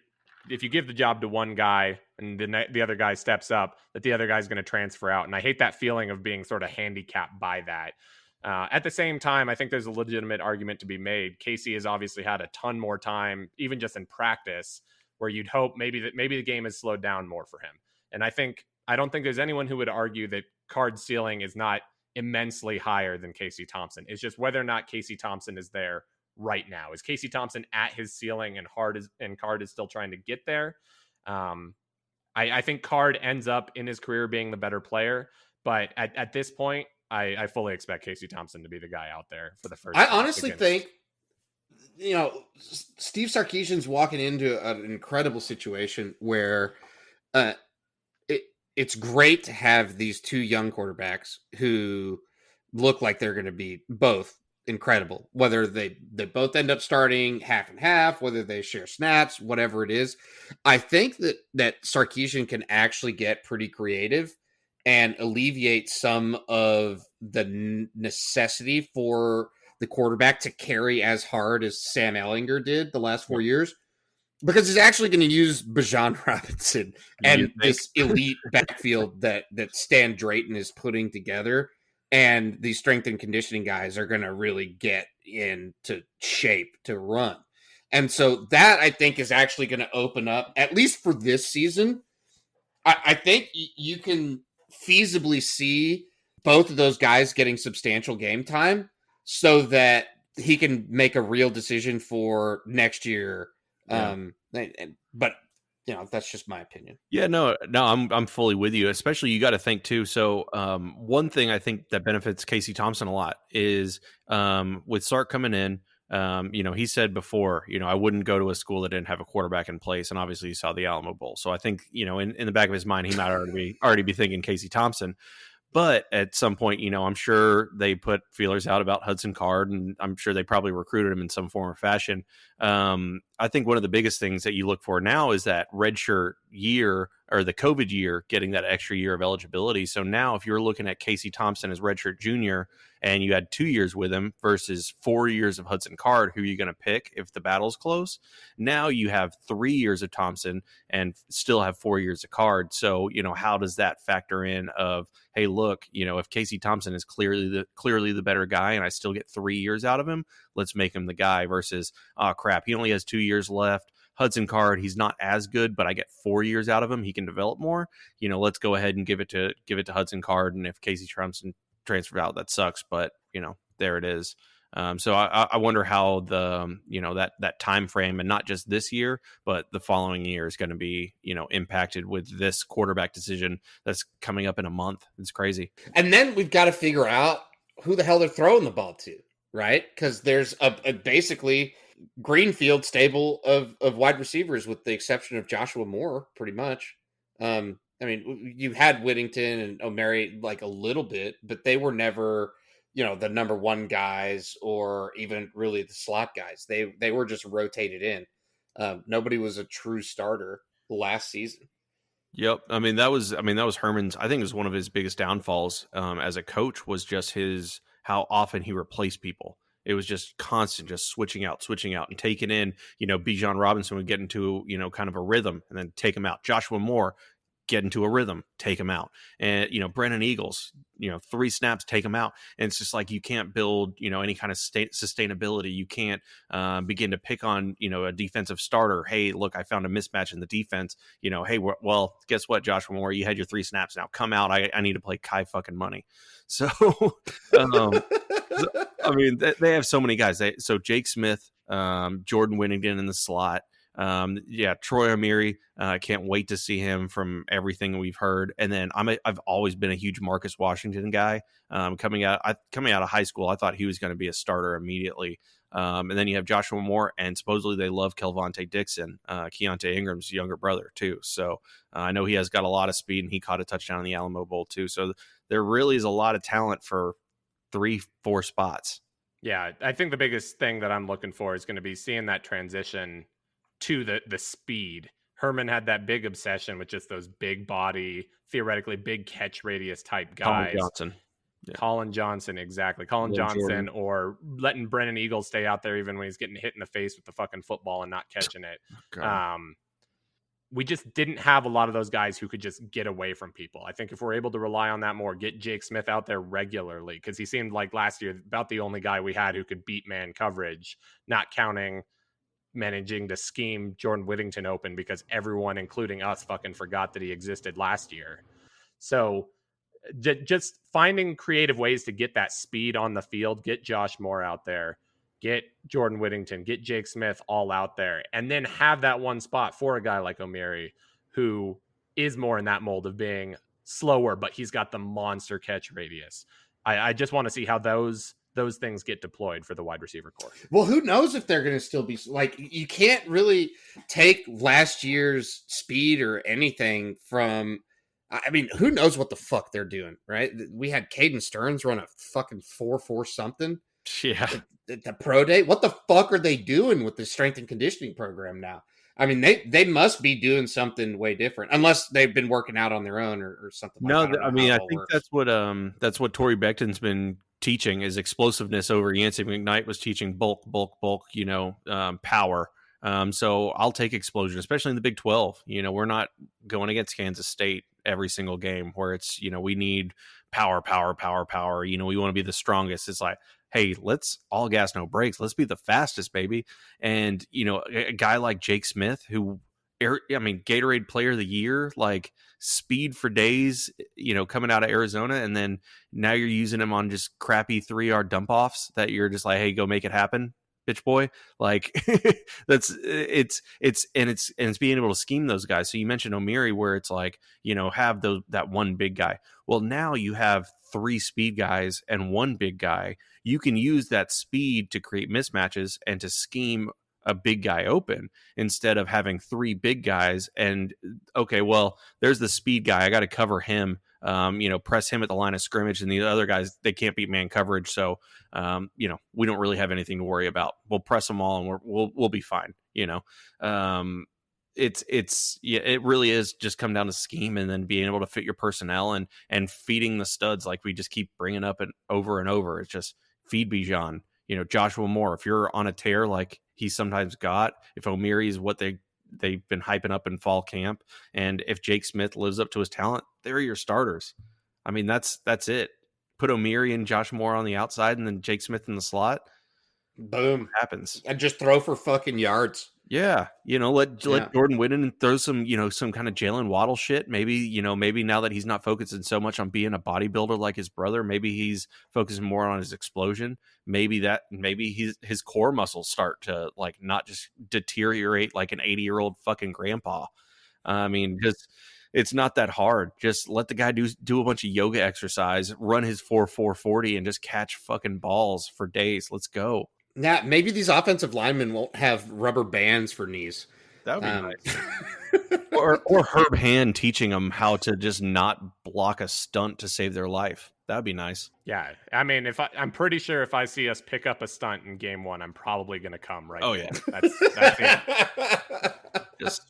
the job to one guy and the other guy steps up, that the other guy's going to transfer out. And I hate that feeling of being sort of handicapped by that. At the same time, I think there's a legitimate argument to be made. Casey has obviously had a ton more time, even just in practice, where you'd hope maybe the game has slowed down more for him. And I don't think there's anyone who would argue that Card's ceiling is not immensely higher than Casey Thompson. It's just whether or not Casey Thompson is there right now. Is Casey Thompson at his ceiling and Card is still trying to get there? I think Card ends up in his career being the better player, but at this point, I fully expect Casey Thompson to be the guy out there for the first. I honestly think, Steve Sarkisian's walking into an incredible situation where it's great to have these two young quarterbacks who look like they're going to be both incredible, whether they both end up starting half and half, whether they share snaps, whatever it is. I think that Sarkisian can actually get pretty creative and alleviate some of the necessity for the quarterback to carry as hard as Sam Ehlinger did the last 4 years, because he's actually going to use Bijan Robinson and this elite backfield that Stan Drayton is putting together. And these strength and conditioning guys are going to really get into shape to run. And so that, I think, is actually going to open up, at least for this season. I think you can feasibly see both of those guys getting substantial game time so that he can make a real decision for next year. Yeah. But that's just my opinion. Yeah, no, I'm fully with you. Especially, you got to think too. So one thing I think that benefits Casey Thompson a lot is with Sark coming in. He said before, I wouldn't go to a school that didn't have a quarterback in place, and obviously you saw the Alamo Bowl. So I think in the back of his mind, he might already be thinking Casey Thompson. But at some point, I'm sure they put feelers out about Hudson Card, and I'm sure they probably recruited him in some form or fashion. I think one of the biggest things that you look for now is that redshirt year, or the COVID year, getting that extra year of eligibility. So now if you're looking at Casey Thompson as redshirt junior and you had 2 years with him versus 4 years of Hudson Card, who are you going to pick if the battle's close? Now you have 3 years of Thompson and still have 4 years of Card. So, how does that factor in of, hey, look, if Casey Thompson is clearly the better guy and I still get 3 years out of him, let's make him the guy versus, oh, crap, he only has 2 years left. Hudson Card, he's not as good, but I get 4 years out of him. He can develop more. Let's go ahead and give it to Hudson Card. And if Casey Thompson transfer out, that sucks, but there it is. So I wonder how the that time frame, and not just this year, but the following year, is going to be impacted with this quarterback decision that's coming up in a month. It's crazy. And then we've got to figure out who the hell they're throwing the ball to, right? Because there's a basically greenfield stable of wide receivers, with the exception of Joshua Moore, pretty much. You had Whittington and O'Mary like a little bit, but they were never, the number one guys or even really the slot guys. They were just rotated in. Nobody was a true starter last season. Yep. That was Herman's, I think it was one of his biggest downfalls as a coach, was just how often he replaced people. It was just constant, just switching out and taking in, Bijan Robinson would get into, kind of a rhythm and then take him out. Joshua Moore, get into a rhythm, take him out. And, Brennan Eagles, 3 snaps, take him out. And it's just like, you can't build, any kind of sustainability. You can't begin to pick on, a defensive starter. Hey, look, I found a mismatch in the defense. Hey, well, guess what, Joshua Moore, you had your 3 snaps now. Come out. I need to play Kai fucking money. So, they have so many guys. So Jake Smith, Jordan Whittington in the slot. Troy Amiri, I can't wait to see him from everything we've heard. And then I've always been a huge Marcus Washington guy. Coming out of high school, I thought he was going to be a starter immediately. And then you have Joshua Moore, and supposedly they love Kelvonte Dixon, Keontae Ingram's younger brother, too. So I know he has got a lot of speed, and he caught a touchdown in the Alamo Bowl, too. So there really is a lot of talent for 3-4 spots. Yeah, I think the biggest thing that I'm looking for is going to be seeing that transition to the speed. Herman had that big obsession with just those big body, theoretically big catch radius type guys. Colin Johnson. Yeah. Colin Johnson, exactly. Colin Johnson, Jordan. Or letting Brennan Eagles stay out there even when he's getting hit in the face with the fucking football and not catching it. We just didn't have a lot of those guys who could just get away from people. I think if we're able to rely on that more, get Jake Smith out there regularly, because he seemed like last year about the only guy we had who could beat man coverage, not counting managing to scheme Jordan Whittington open because everyone, including us, fucking forgot that he existed last year. So just finding creative ways to get that speed on the field, get Josh Moore out there, get Jordan Whittington, get Jake Smith all out there, and then have that one spot for a guy like O'Meary, who is more in that mold of being slower, but he's got the monster catch radius. I just want to see how those things get deployed for the wide receiver core. Well, who knows if they're going to still be like, you can't really take last year's speed or anything from, I mean, who knows what the fuck they're doing, right? We had Caden Stearns run a fucking 4.4 something. Yeah. At the pro day. What the fuck are they doing with the strength and conditioning program now? I mean, they must be doing something way different, unless they've been working out on their own or something. No, like that. I mean, I think that's what Torrey Beckton's been teaching is explosiveness over Yancey McKnight was teaching bulk, power. So I'll take explosion, especially in the Big 12. We're not going against Kansas State every single game where it's, we need power. We want to be the strongest. It's like, hey, let's all gas, no brakes. Let's be the fastest, baby. And, a guy like Jake Smith, who, Gatorade Player of the Year, like speed for days, coming out of Arizona. And then now you're using him on just crappy 3-yard dump offs that you're just like, hey, go make it happen, bitch boy. Like it's being able to scheme those guys. So you mentioned O'Meary, where it's like, have that one big guy. Well, now you have 3 speed guys and 1 big guy. You can use that speed to create mismatches and to scheme a big guy open instead of having 3 big guys. And okay, well, there's the speed guy. I got to cover him, press him at the line of scrimmage, and the other guys, they can't beat man coverage. So, we don't really have anything to worry about. We'll press them all and we'll be fine. It really is just come down to scheme and then being able to fit your personnel and feeding the studs like we just keep bringing up and over. It's just feed Bijan, Joshua Moore. If you're on a tear like he sometimes got, if O'Meary is what they've been hyping up in fall camp, and if Jake Smith lives up to his talent, they're your starters. I mean, that's it. Put O'Meary and Josh Moore on the outside and then Jake Smith in the slot. Boom. Happens. And just throw for fucking yards. Yeah, let Jordan Whittington throw some, some kind of Jalen Waddle shit. Maybe now that he's not focusing so much on being a bodybuilder like his brother, maybe he's focusing more on his explosion. Maybe his core muscles start to like not just deteriorate like an 80-year-old fucking grandpa. I mean, just it's not that hard. Just let the guy do a bunch of yoga exercise, run his 4.40, and just catch fucking balls for days. Let's go. Now, maybe these offensive linemen won't have rubber bands for knees. That would be nice. or Herb Hand teaching them how to just not block a stunt to save their life. That would be nice. Yeah. I mean, I'm pretty sure if I see us pick up a stunt in game 1, I'm probably going to come right. Oh, there. yeah. That's it. Just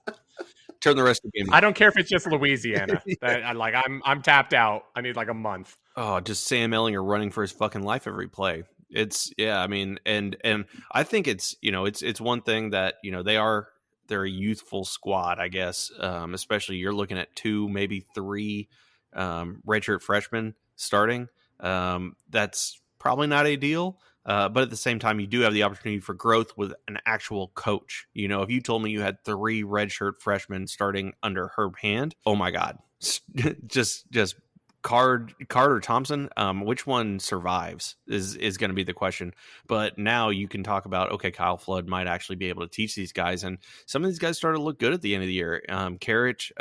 turn the rest of the game. I don't care if it's just Louisiana. I'm tapped out. I need like a month. Oh, just Sam Ellinger running for his fucking life every play. And I think it's one thing that, they're a youthful squad, I guess. Especially you're looking at 2, maybe 3 redshirt freshmen starting. That's probably not ideal. But at the same time, you do have the opportunity for growth with an actual coach. If you told me you had 3 redshirt freshmen starting under Herb Hand, oh my God, just Carter Thompson, which one survives is going to be the question. But now you can talk about, okay, Kyle Flood might actually be able to teach these guys. And some of these guys started to look good at the end of the year. Carriage,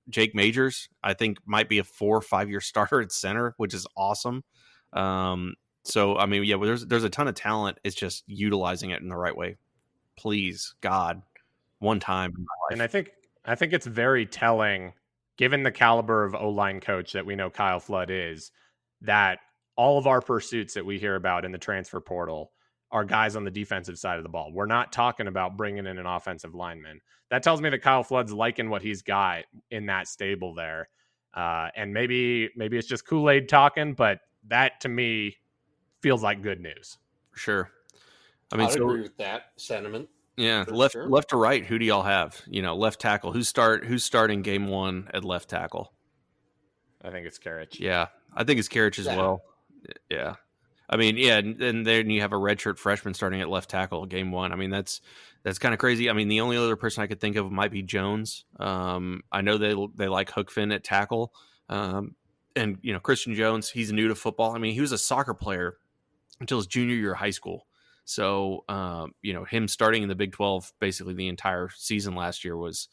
Jake Majors, I think might be a 4 or 5 year starter at center, which is awesome. So, I mean, yeah, well, there's a ton of talent. It's just utilizing it in the right way. Please, God, one time in my And life. I think it's very telling, given the caliber of O-line coach that we know Kyle Flood is, that all of our pursuits that we hear about in the transfer portal are guys on the defensive side of the ball. We're not talking about bringing in an offensive lineman. That tells me that Kyle Flood's liking what he's got in that stable there. And maybe it's just Kool-Aid talking, but that to me feels like good news. For sure. I mean, I'd so agree with that sentiment. yeah, For left sure. left to right, who do y'all have? Left tackle. Who's starting game one at left tackle? I think it's Karich. Yeah, I think it's Karich as well. Yeah. I mean, yeah, and then you have a redshirt freshman starting at left tackle game one. I mean, that's kind of crazy. I mean, the only other person I could think of might be Jones. I know they like Hookfin at tackle, and Christian Jones. He's new to football. I mean, he was a soccer player until his junior year of high school. So him starting in the Big 12 basically the entire season last year was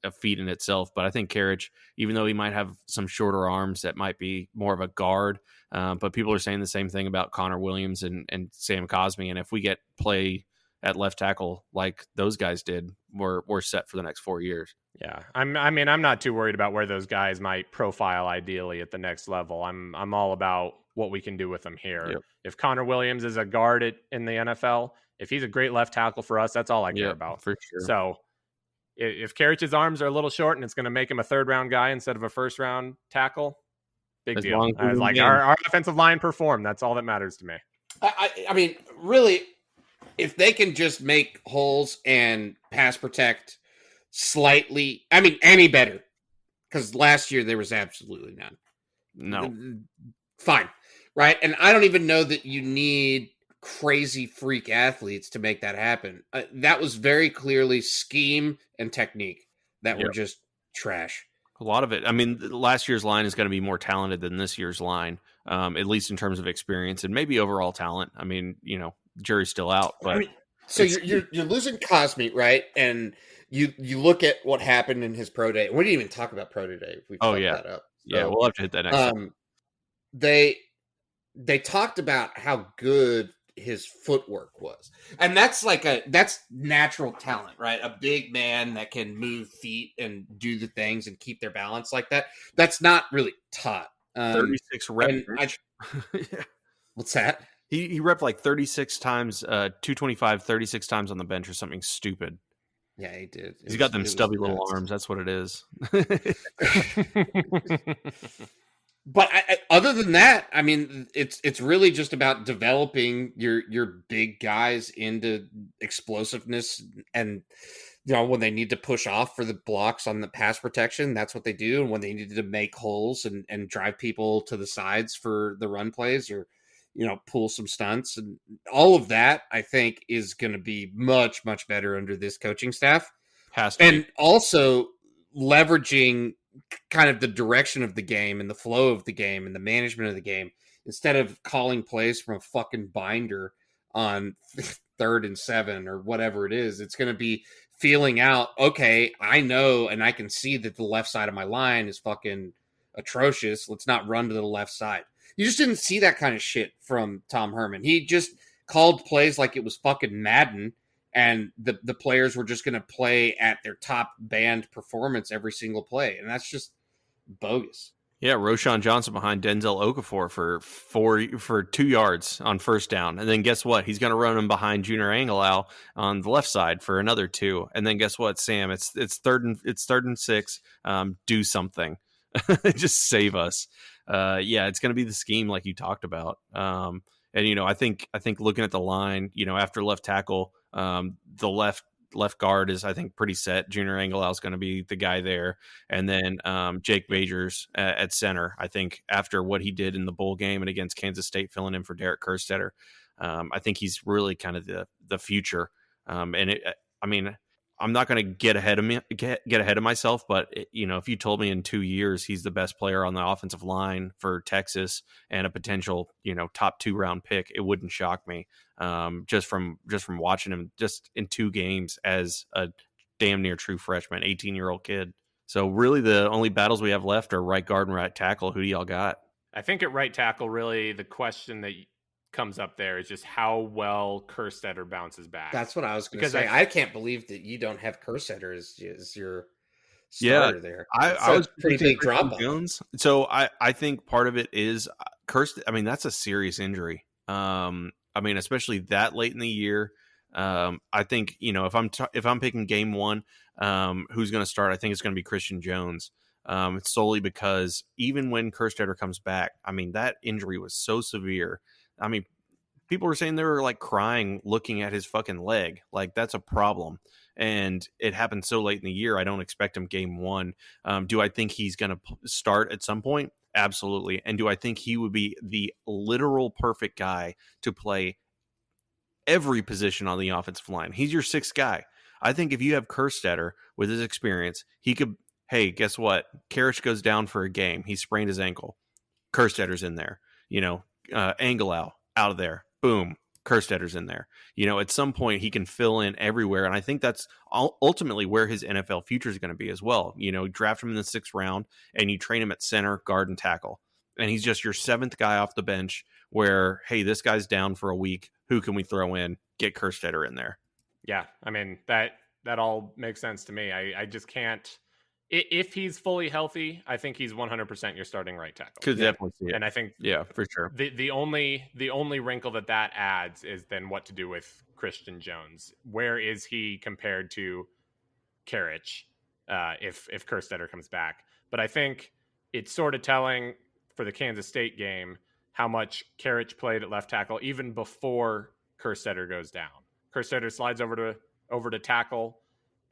a feat in itself. But I think Karich, even though he might have some shorter arms, that might be more of a guard. But people are saying the same thing about Connor Williams and Sam Cosmi. And if we get play at left tackle like those guys did, we're set for the next 4 years. Yeah, I'm not too worried about where those guys might profile ideally at the next level. I'm all about what we can do with them here. Yep. If Connor Williams is a guard in the NFL, if he's a great left tackle for us, that's all I care about. For sure. So if Karich's arms are a little short and it's going to make him a third round guy instead of a first round tackle, big deal. I was like, our offensive line performed. That's all that matters to me. I mean, really, if they can just make holes and pass protect slightly, I mean, any better, because last year there was absolutely none. No. Fine. Right. And I don't even know that you need crazy freak athletes to make that happen. That was very clearly scheme and technique that were just trash. A lot of it. I mean, last year's line is going to be more talented than this year's line, at least in terms of experience and maybe overall talent. I mean, jury's still out. But I mean, so you're losing Cosme, right? And you look at what happened in his pro day. We didn't even talk about pro day. We fucked that up. So, yeah, we'll have to hit that next time. They talked about how good his footwork was, and that's natural talent, right? A big man that can move feet and do the things and keep their balance like that. That's not really taught. 36 reps. Yeah. What's that? He repped like 36 times, 225, 36 times on the bench or something stupid. Yeah, he did. He's got them stubby little arms. That's what it is. But other than that, I mean, it's really just about developing your big guys into explosiveness, and when they need to push off for the blocks on the pass protection, that's what they do, and when they need to make holes and drive people to the sides for the run plays, or pull some stunts, and all of that, I think, is going to be much, much better under this coaching staff. And also leveraging kind of the direction of the game and the flow of the game and the management of the game, instead of calling plays from a fucking binder on 3rd and 7 or whatever it is. It's going to be feeling out, okay, I know and I can see that the left side of my line is fucking atrocious. Let's not run to the left side. You just didn't see that kind of shit from Tom Herman. He just called plays like it was fucking Madden, and the players were just going to play at their top band performance every single play. And that's just bogus. Yeah, Roshan Johnson behind Denzel Okafor for 2 yards on first down. And then guess what? He's going to run him behind Junior Angelau on the left side for another 2. And then guess what, Sam? It's 3rd and 6. Do something. Just save us. Yeah, it's going to be the scheme like you talked about. And I think looking at the line, after left tackle, the left guard is, I think, pretty set. Junior Angelau is going to be the guy there. And then Jake Bagers at center. I think after what he did in the bowl game and against Kansas State, filling in for Derek Kerstetter, I think he's really kind of the future. I'm not going to get ahead of myself, but if you told me in 2 years he's the best player on the offensive line for Texas and a potential top 2 round pick, it wouldn't shock me. Just from watching him just in 2 games as a damn near true freshman, 18-year-old kid. So really, the only battles we have left are right guard and right tackle. Who do y'all got? I think at right tackle, really the question that comes up there is just how well Kerstetter bounces back. That's what I was going to say. I can't believe that you don't have Kerstetter as your starter there. I was pretty big drop off. Jones. So I think part of it is I mean, that's a serious injury. I mean, especially that late in the year. I think, if I'm picking game one, who's going to start, I think it's going to be Christian Jones. It's solely because even when Kerstetter comes back, I mean, that injury was so severe. I mean, people were saying they were like crying looking at his fucking leg. Like, that's a problem. And it happened so late in the year. I don't expect him game one. Do I think he's going to start at some point? Absolutely. And do I think he would be the literal perfect guy to play every position on the offensive line? He's your sixth guy. I think if you have Kerstetter with his experience, he could, hey, guess what? Karich goes down for a game. He sprained his ankle. Kerstetter's in there. Angelau out of there. Boom. Kerstetter's in there. At some point he can fill in everywhere. And I think that's ultimately where his NFL future is going to be as well. Draft him in the 6th round and you train him at center, guard, and tackle. And he's just your 7th guy off the bench where, hey, this guy's down for a week. Who can we throw in? Get Kerstetter in there. Yeah. I mean, that all makes sense to me. I just can't. If he's fully healthy, I think he's 100% your starting right tackle. Could definitely see it. And I think, for sure. The only wrinkle that adds is then what to do with Christian Jones. Where is he compared to Karich if Kerstetter comes back? But I think it's sort of telling for the Kansas State game how much Karich played at left tackle even before Kerstetter goes down. Kerstetter slides over to tackle.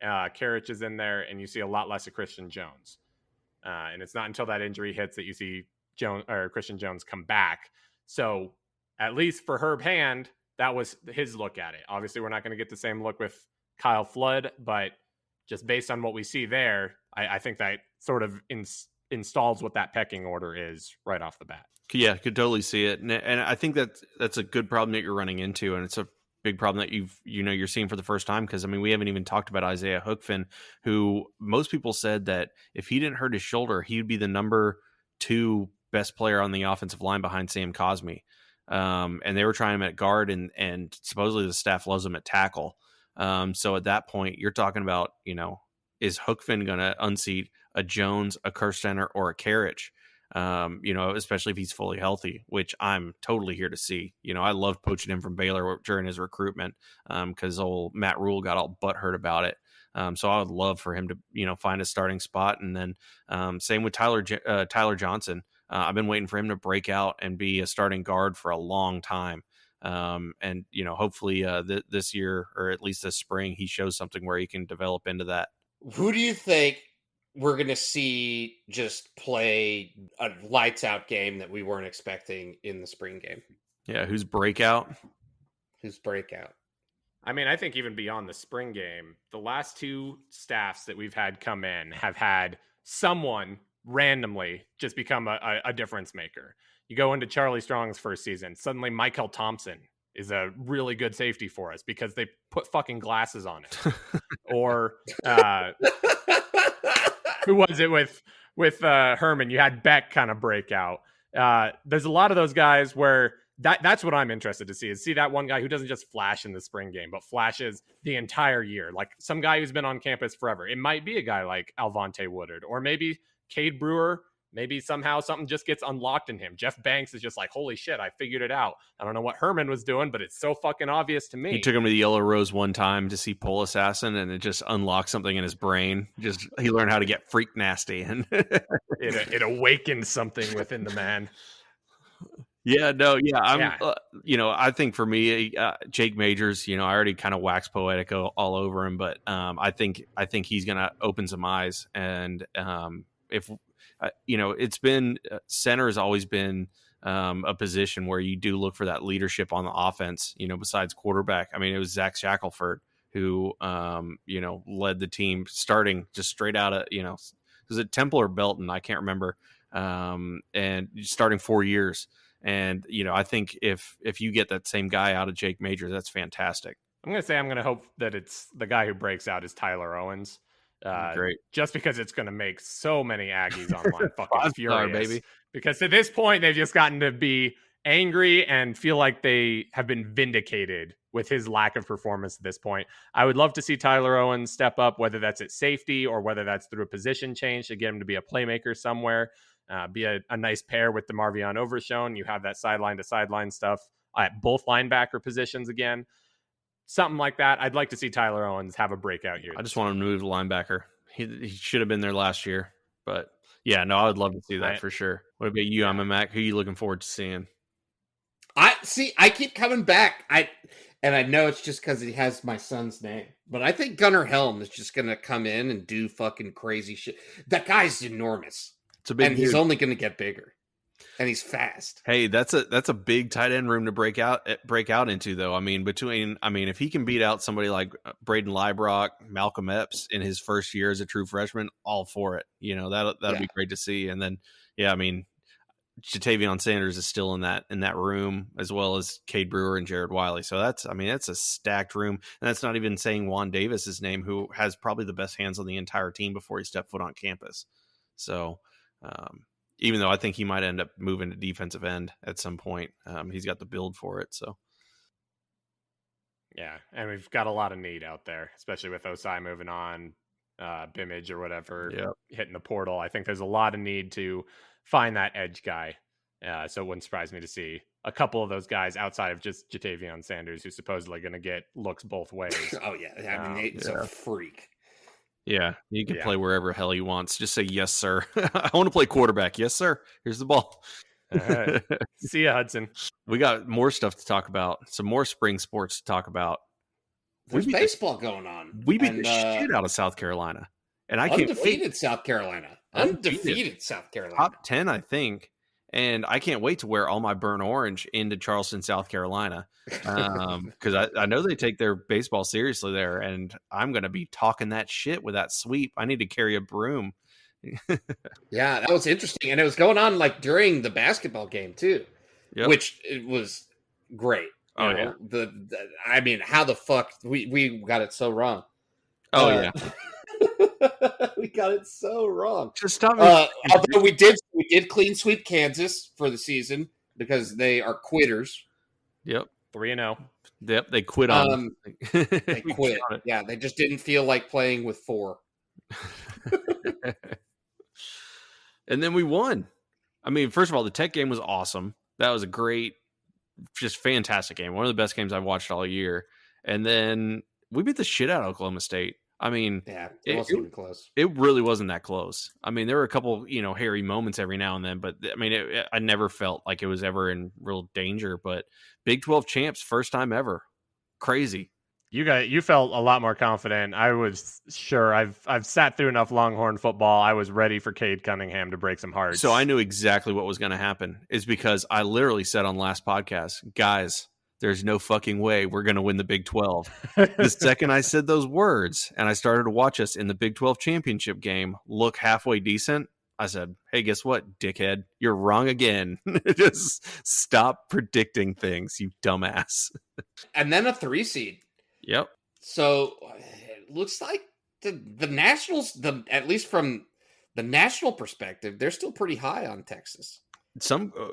Karich is in there, and you see a lot less of Christian Jones. And it's not until that injury hits that you see Christian Jones come back. So at least for Herb Hand, that was his look at it. Obviously, we're not going to get the same look with Kyle Flood, but just based on what we see there, I think that sort of installs what that pecking order is right off the bat. Yeah, could totally see it. And I think that's a good problem that you're running into, and it's a big problem that you're seeing for the first time, because I mean, we haven't even talked about Isaiah Hookfin, who most people said that if he didn't hurt his shoulder, he would be the number 2 best player on the offensive line behind Sam Cosmi. And they were trying him at guard, and supposedly the staff loves him at tackle. So at that point, you're talking about, is Hookfin going to unseat a Jones, a Kerstetter, or a Karich? Especially if he's fully healthy, which I'm totally here to see. I loved poaching him from Baylor during his recruitment because old Matt Rule got all butthurt about it. So I would love for him to, find a starting spot. And then same with Tyler Johnson. I've been waiting for him to break out and be a starting guard for a long time. And hopefully this year, or at least this spring, he shows something where he can develop into that. Who do you think we're going to see just play a lights out game that we weren't expecting in the spring game? Yeah. Who's breakout? I mean, I think even beyond the spring game, the last 2 staffs that we've had come in have had someone randomly just become a difference maker. You go into Charlie Strong's first season, suddenly Michael Thompson is a really good safety for us because they put fucking glasses on it. Or who was it with Herman? You had Beck kind of break out. There's a lot of those guys where that's what I'm interested to see that one guy who doesn't just flash in the spring game, but flashes the entire year. Like some guy who's been on campus forever. It might be a guy like Alvonte Woodard, or maybe Cade Brewer. Maybe somehow something just gets unlocked in him. Jeff Banks is just like, holy shit, I figured it out. I don't know what Herman was doing, but it's so fucking obvious to me. He took him to the Yellow Rose one time to see Pole Assassin, and it just unlocked something in his brain. He learned how to get freak nasty, and it awakened something within the man. Yeah, no, yeah, I think for me, Jake Majors, I already kind of waxed poetic all over him, but I think he's gonna open some eyes, and if it's been center has always been a position where you do look for that leadership on the offense, besides quarterback. I mean, it was Zach Shackelford who, led the team starting just straight out of, was it Temple or Belton? I can't remember. And starting 4 years. And, I think if you get that same guy out of Jake Majors, that's fantastic. I'm going to hope that it's the guy who breaks out is Tyler Owens. Great. Just because it's going to make so many Aggies online fucking furious, baby. Because at this point they've just gotten to be angry and feel like they have been vindicated with his lack of performance at this point. I would love to see Tyler Owens step up, whether that's at safety or whether that's through a position change to get him to be a playmaker somewhere, be a nice pair with the Marvion Overshone. You have that sideline to sideline stuff at both linebacker positions again. Something like that. I'd like to see Tyler Owens have a breakout year. I just want him to move to linebacker. He should have been there last year, but yeah, no, I would love to see that for sure. What about you, Mac? Who are you looking forward to seeing? I keep coming back. I know it's just because he has my son's name, but I think Gunnar Helm is just going to come in and do fucking crazy shit. That guy's enormous. It's a big dude. He's only going to get bigger. And he's fast. Hey, that's a big tight end room to break out into, though. I mean, if he can beat out somebody like Braden Liebrock, Malcolm Epps in his first year as a true freshman, all for it. You know, that'll be great to see. And then, yeah, I mean, Jatavion Sanders is still in that room, as well as Cade Brewer and Jared Wiley. So that's a stacked room, and that's not even saying Juan Davis's name, who has probably the best hands on the entire team before he stepped foot on campus. So. Even though I think he might end up moving to defensive end at some point. He's got the build for it. So, yeah, and we've got a lot of need out there, especially with Osai moving on, Bimage or whatever, hitting the portal. I think there's a lot of need to find that edge guy. So it wouldn't surprise me to see a couple of those guys outside of just Jatavion Sanders, who's supposedly going to get looks both ways. Oh, yeah. I mean, Nate's a freak. Yeah, he can play wherever hell he wants. Just say, yes, sir. I want to play quarterback. Yes, sir. Here's the ball. See ya, Hudson. We got more stuff to talk about. Some more spring sports to talk about. There's baseball going on. We beat the shit out of South Carolina. And I can't wait. South Carolina. Undefeated South Carolina. Top 10, I think. And I can't wait to wear all my burnt orange into Charleston, South Carolina, because I know they take their baseball seriously there, and I'm going to be talking that shit with that sweep. I need to carry a broom. Yeah, that was interesting, and it was going on like during the basketball game too, which it was great. Oh yeah, I mean, how the fuck we got it so wrong? Oh yeah. We got it so wrong. Just stop me. Although we did clean sweep Kansas for the season because they are quitters. Yep, 3-0. Yep, they quit on. They quit. Yeah, they just didn't feel like playing with 4. And then we won. I mean, first of all, the Tech game was awesome. That was a great, just fantastic game. One of the best games I've watched all year. And then we beat the shit out of Oklahoma State. I mean, yeah, it wasn't even close. It really wasn't that close. I mean, there were a couple, hairy moments every now and then, but I mean, I never felt like it was ever in real danger. But Big 12 champs, first time ever, crazy. You felt a lot more confident. I was sure. I've sat through enough Longhorn football. I was ready for Cade Cunningham to break some hearts. So I knew exactly what was going to happen. Is because I literally said on last podcast, guys, there's no fucking way we're going to win the Big 12. The second I said those words and I started to watch us in the Big 12 championship game look halfway decent, I said, hey, guess what, dickhead? You're wrong again. Just stop predicting things, you dumbass. And then a 3 seed. Yep. So it looks like the Nationals, at least from the national perspective, they're still pretty high on Texas.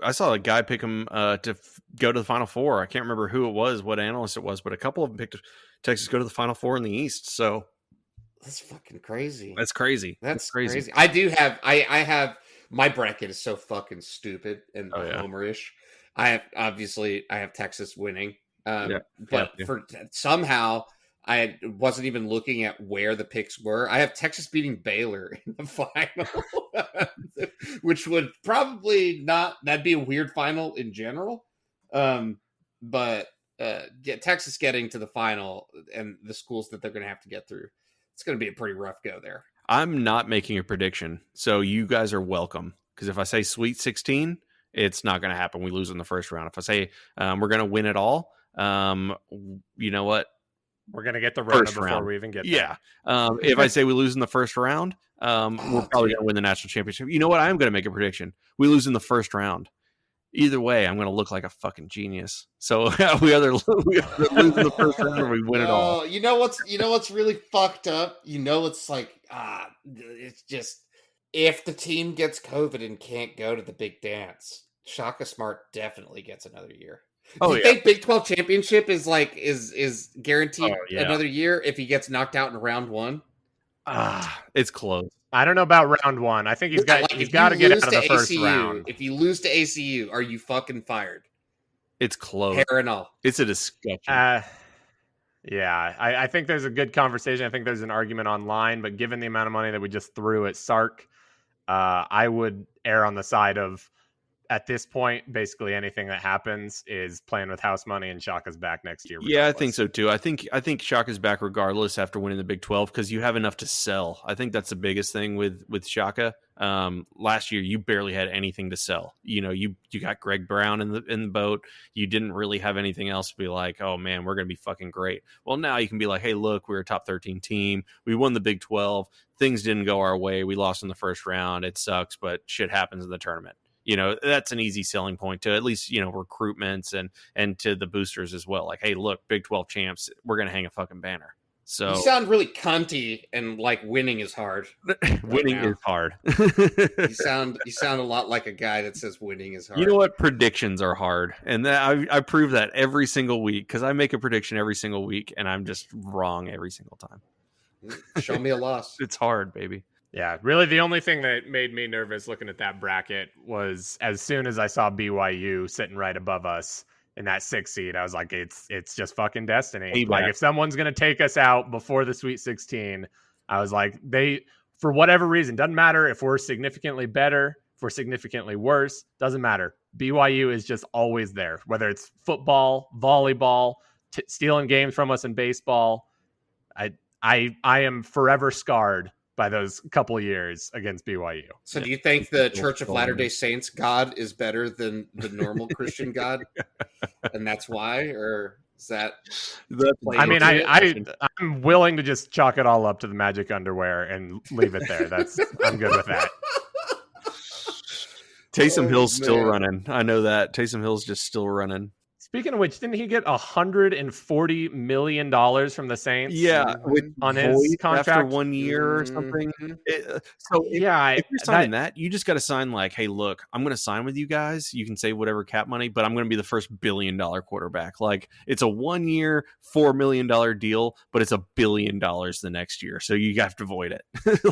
I saw a guy pick him to go to the Final Four. I can't remember who it was, what analyst it was, but a couple of them picked Texas go to the Final Four in the East. So that's fucking crazy. That's crazy. That's crazy. I have my bracket is so fucking stupid and homerish. I have Texas winning. Somehow I wasn't even looking at where the picks were. I have Texas beating Baylor in the final, which would probably not. That'd be a weird final in general. Texas getting to the final and the schools that they're going to have to get through, it's going to be a pretty rough go there. I'm not making a prediction, so you guys are welcome. Because if I say Sweet 16, it's not going to happen. We lose in the first round. If I say we're going to win it all, you know what? We're going to get the Rona before we even get there. Yeah. If I say we lose in the first round, we're probably going to win the national championship. You know what? I am going to make a prediction. We lose in the first round. Either way, I'm going to look like a fucking genius. So we either lose in the first round or we win it all. You know what's really fucked up? It's like, it's just, if the team gets COVID and can't go to the big dance, Shaka Smart definitely gets another year. Oh, Do you think Big 12 championship is guaranteed Oh, yeah. another year if he gets knocked out in round one? It's close. I don't know about round one. I think he's got to get out of the first round. If you lose to ACU, are you fucking fired? It's close. Hair and all. It's a discussion. Yeah, I think there's a good conversation. I think there's an argument online, but given the amount of money that we just threw at Sark, I would err on the side of, at this point, basically anything that happens is playing with house money, and Shaka's back next year. Yeah, I think so too. I think Shaka's back regardless after winning the Big 12 because you have enough to sell. I think that's the biggest thing with Shaka. Last year you barely had anything to sell. You got Greg Brown in the boat. You didn't really have anything else to be like, oh man, we're gonna be fucking great. Well, now you can be like, hey, look, we were a top 13 team. We won the Big 12. Things didn't go our way. We lost in the first round. It sucks, but shit happens in the tournament. That's an easy selling point to at least, recruitments and to the boosters as well. Like, hey, look, Big 12 champs, we're going to hang a fucking banner. So you sound really cunty and like winning is hard. Winning is hard. You sound a lot like a guy that says winning is hard. You know what? Predictions are hard. And I prove that every single week because I make a prediction every single week and I'm just wrong every single time. Show me a loss. It's hard, baby. Yeah, really the only thing that made me nervous looking at that bracket was as soon as I saw BYU sitting right above us in that 6th seed, I was like, it's just fucking destiny. Hey, like, if someone's going to take us out before the Sweet 16, I was like, for whatever reason, doesn't matter if we're significantly better, if we're significantly worse, doesn't matter. BYU is just always there, whether it's football, volleyball, stealing games from us in baseball. I am forever scarred by those couple years against BYU. So do you think the Church of Latter-day Saints God is better than the normal Christian God? And that's why? Or is that... I mean, I'm willing to just chalk it all up to the magic underwear and leave it there. I'm good with that. Taysom Hill's still running. I know that. Taysom Hill's just still running. Speaking of which, didn't he get $140 million from the Saints? Yeah, on his contract after 1 year or something. If you're signing that, you just got to sign like, hey, look, I'm going to sign with you guys. You can save whatever cap money, but I'm going to be the first $1 billion quarterback. Like, it's a 1 year, $4 million deal, but it's $1 billion the next year. So you have to avoid it.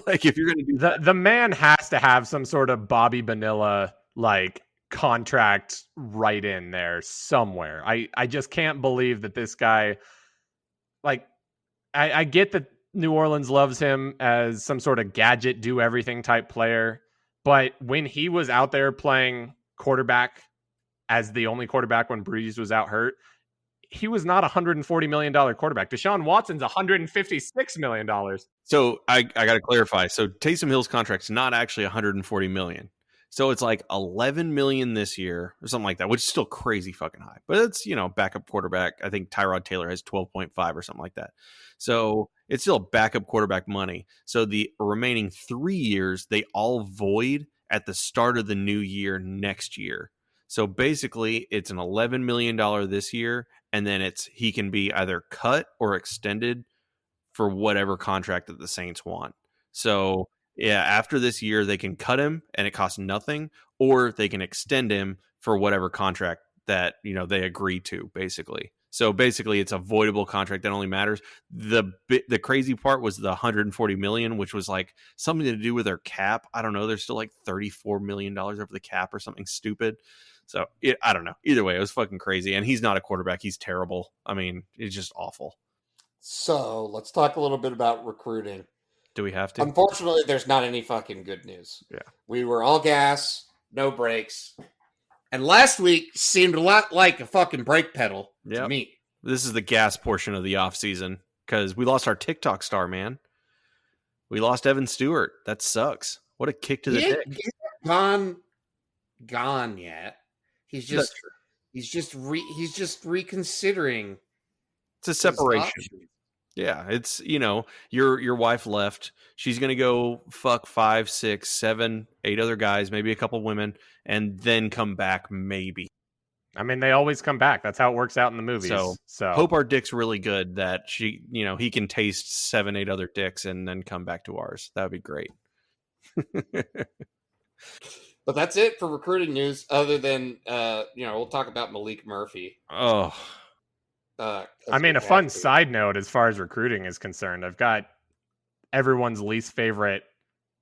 Like, if you're going to do the man has to have some sort of Bobby Bonilla like contract right in there somewhere. I just can't believe that this guy, like, I get that New Orleans loves him as some sort of gadget, do everything type player, but when he was out there playing quarterback as the only quarterback when Breeze was out hurt, he was not $140 million quarterback. Deshaun Watson's $156 million. So I got to clarify. So Taysom Hill's contract's not actually $140 million. So it's like $11 million this year or something like that, which is still crazy fucking high. But it's, backup quarterback. I think Tyrod Taylor has 12.5 or something like that. So it's still backup quarterback money. So the remaining 3 years, they all void at the start of the new year next year. So basically, it's an $11 million this year, and then he can be either cut or extended for whatever contract that the Saints want. So yeah, after this year, they can cut him and it costs nothing, or they can extend him for whatever contract that, they agree to, basically. So basically, it's a voidable contract that only matters. The crazy part was the $140 million, which was like something to do with their cap. I don't know. They're still like $34 million over the cap or something stupid. So I don't know. Either way, it was fucking crazy. And he's not a quarterback. He's terrible. I mean, it's just awful. So let's talk a little bit about recruiting. Do we have to? Unfortunately, there's not any fucking good news. Yeah. We were all gas, no brakes. And last week seemed a lot like a fucking brake pedal to me. This is the gas portion of the offseason because we lost our TikTok star, man. We lost Evan Stewart. That sucks. What a kick to the dick. He's not gone yet. He's just reconsidering. It's a separation. Yeah, it's, your wife left. She's going to go fuck 5, 6, 7, 8 other guys, maybe a couple women, and then come back maybe. I mean, they always come back. That's how it works out in the movies. So hope our dick's really good that he can taste 7, 8 other dicks and then come back to ours. That would be great. But that's it for recruiting news. Other than we'll talk about Malik Murphy. Oh, I mean, a fun side note as far as recruiting is concerned, I've got everyone's least favorite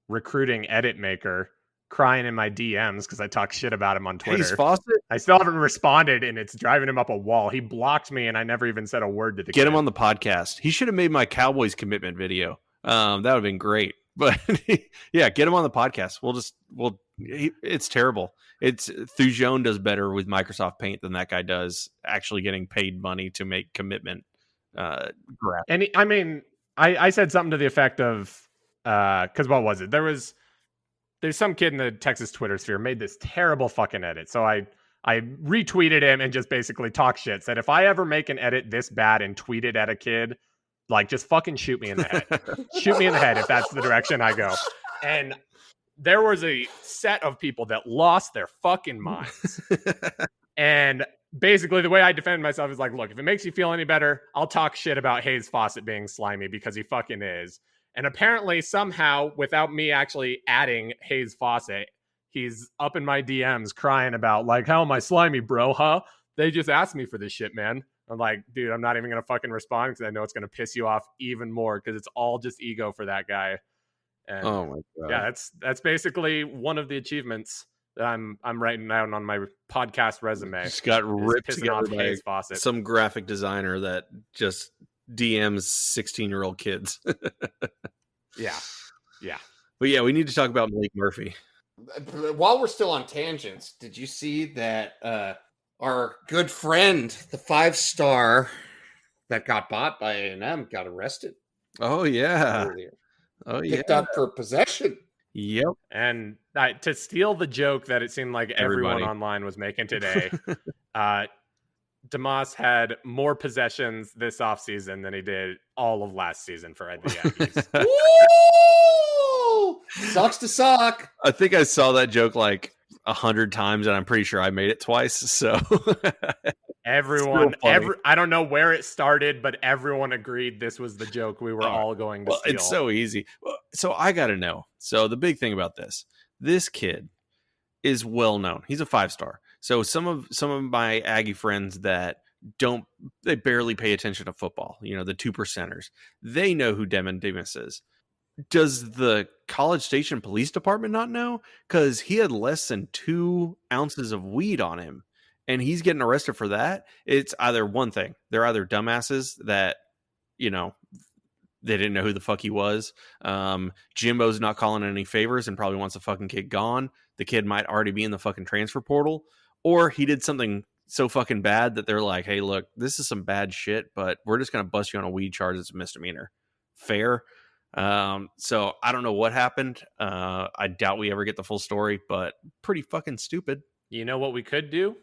recruiting edit maker crying in my DMs because I talk shit about him on Twitter. Hayes Fawcett? I still haven't responded, and it's driving him up a wall. He blocked me, and I never even said a word to the Get kid. him on the podcast. He should have made my Cowboys commitment video. That would have been great. But yeah, get him on the podcast. It's terrible. Thujon does better with Microsoft Paint than that guy does actually getting paid money to make commitment graph. And I said something to the effect of, because what was it? There's some kid in the Texas Twitter sphere made this terrible fucking edit. So I retweeted him and just basically talk shit. Said, if I ever make an edit this bad and tweet it at a kid, like, just fucking shoot me in the head. Shoot me in the head if that's the direction I go. And there was a set of people that lost their fucking minds. And basically the way I defended myself is like, look, if it makes you feel any better, I'll talk shit about Hayes Fawcett being slimy because he fucking is. And apparently somehow, without me actually adding Hayes Fawcett, he's up in my DMs crying about, like, how am I slimy, bro, huh? They just asked me for this shit, man. I'm like, dude, I'm not even going to fucking respond because I know it's going to piss you off even more because it's all just ego for that guy. And oh my God. Yeah, that's basically one of the achievements that I'm writing down on my podcast resume. Just got ripped together by Fawcett. Some graphic designer that just DMs 16-year-old kids. Yeah. But yeah, we need to talk about Malik Murphy. While we're still on tangents, did you see that our good friend, the 5-star that got bought by A&M, got arrested? Oh, yeah. Earlier. Picked up for possession. Yep. And to steal the joke that it seemed like everyone online was making today, DeMoss had more possessions this offseason than he did all of last season for the Aggies. Woo! Sucks to suck. I think I saw that joke like 100 times, and I'm pretty sure I made it twice. So everyone, I don't know where it started, but everyone agreed this was the joke we were all going to steal. It's so easy. So I got to know. So the big thing about this kid is well known. He's a 5-star. So some of my Aggie friends that they barely pay attention to football, the 2%ers, they know who Demon Demas is. Does the College Station Police Department not know? Because he had less than 2 ounces of weed on him, and he's getting arrested for that. It's either one thing. They're either dumbasses that, they didn't know who the fuck he was. Jimbo's not calling any favors and probably wants the fucking kid gone. The kid might already be in the fucking transfer portal. Or he did something so fucking bad that they're like, hey, look, this is some bad shit, but we're just going to bust you on a weed charge. It's a misdemeanor. Fair. So I don't know what happened. I doubt we ever get the full story, but pretty fucking stupid. You know what we could do?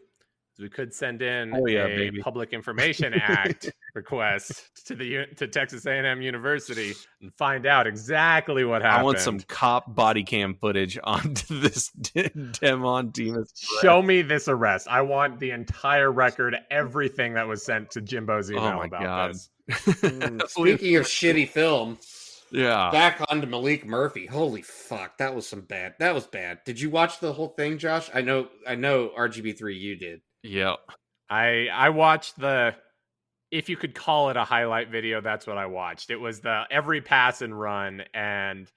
We could send in a Public Information Act request to Texas A&M University and find out exactly what happened. I want some cop body cam footage on this Demon Demas. Show me this arrest. I want the entire record, everything that was sent to Jimbo's email about this. Speaking of shitty film, yeah. Back onto Malik Murphy. Holy fuck, that was bad. Did you watch the whole thing, Josh? I know RGBIII you did. Yeah. I watched if you could call it a highlight video, that's what I watched. It was the every pass and run, and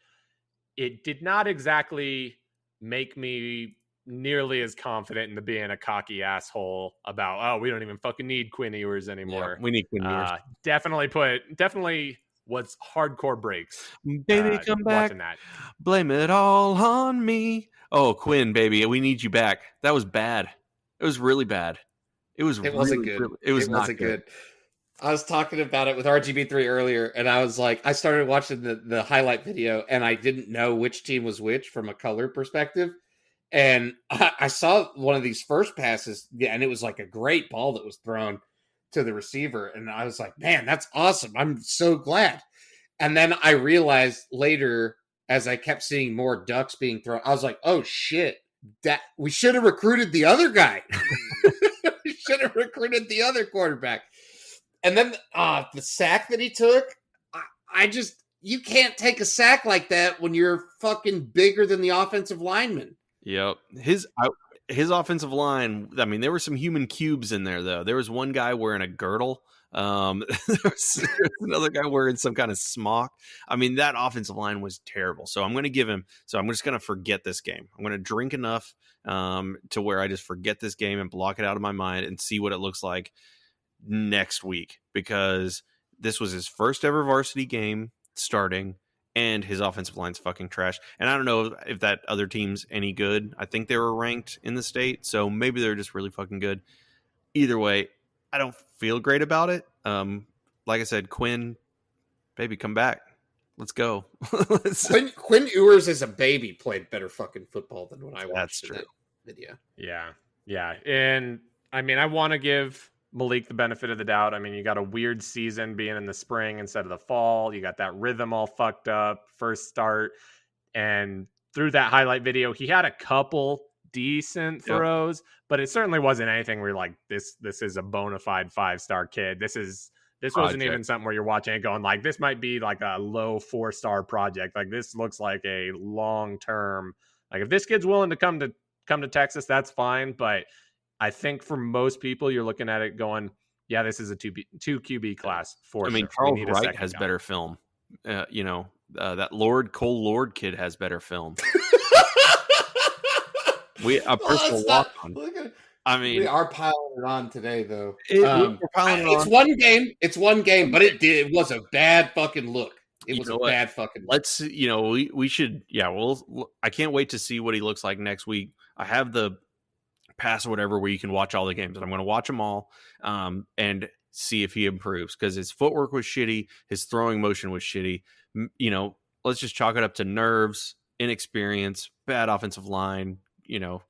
it did not exactly make me nearly as confident in being a cocky asshole about, we don't even fucking need Quinn Ewers anymore. Yeah, we need Quinn Ewers. Definitely was hardcore breaks. Baby, come back. That. Blame it all on me. Oh, Quinn, baby, we need you back. That was bad. It was really bad. It wasn't good. It wasn't good. I was talking about it with RGB3 earlier, and I was like, I started watching the highlight video, and I didn't know which team was which from a color perspective. And I saw one of these first passes, and it was like a great ball that was thrown to the receiver. And I was like, man, that's awesome. I'm so glad. And then I realized later, as I kept seeing more ducks being thrown, I was like, oh shit. That we should have recruited the other guy. We should have recruited the other quarterback. And then the sack that he took, you can't take a sack like that when you're fucking bigger than the offensive lineman. Yep. His offensive line, I mean, there were some human cubes in there, though. There was one guy wearing a girdle. There was another guy wearing some kind of smock. I mean, that offensive line was terrible. So I'm just going to forget this game. I'm going to drink enough to where I just forget this game and block it out of my mind and see what it looks like next week, because this was his first ever varsity game starting, and his offensive line's fucking trash. And I don't know if that other team's any good. I think they were ranked in the state, so maybe they're just really fucking good. Either way, I don't feel great about it. Like I said, Quinn, baby, come back. Let's go. Quinn Ewers as a baby played better fucking football than when I watched that video. Yeah. And I mean, I want to give Malik the benefit of the doubt. I mean, you got a weird season being in the spring instead of the fall. You got that rhythm all fucked up, first start. And through that highlight video, he had a couple decent throws, but it certainly wasn't anything where you're like, this is a bona fide 5-star kid. This wasn't even something where you're watching it going like, this might be like a low 4-star project. Like, this looks like a long-term, like, if this kid's willing to come to Texas, that's fine. But I think for most people, you're looking at it going, yeah, this is a 2 QB class for sure. I mean, Charles Wright has better film. That Cole Lord kid has better film. We are piling it on today, though. It's one game, but it was a bad fucking look. It was a bad fucking look. Let's, we should, I can't wait to see what he looks like next week. I have the pass or whatever where you can watch all the games, and I'm going to watch them all and see if he improves, because his footwork was shitty, his throwing motion was shitty. Let's just chalk it up to nerves, inexperience, bad offensive line,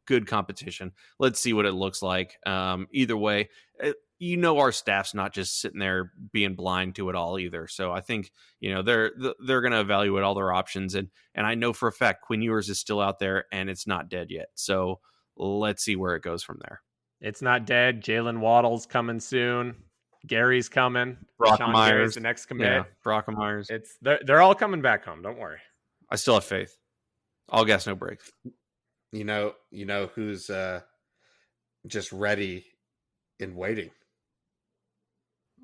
good competition. Let's see what it looks like. Either way, our staff's not just sitting there being blind to it all either. So I think, they're going to evaluate all their options. And I know for a fact Quinn Ewers is still out there and it's not dead yet. So let's see where it goes from there. It's not dead. Jalen Waddle's coming soon. Gary's coming. Brock Sean Myers, Gary's the next commit. Yeah, Brock Myers. They're all coming back home. Don't worry. I still have faith. All gas, no brakes. You know who's just ready and waiting?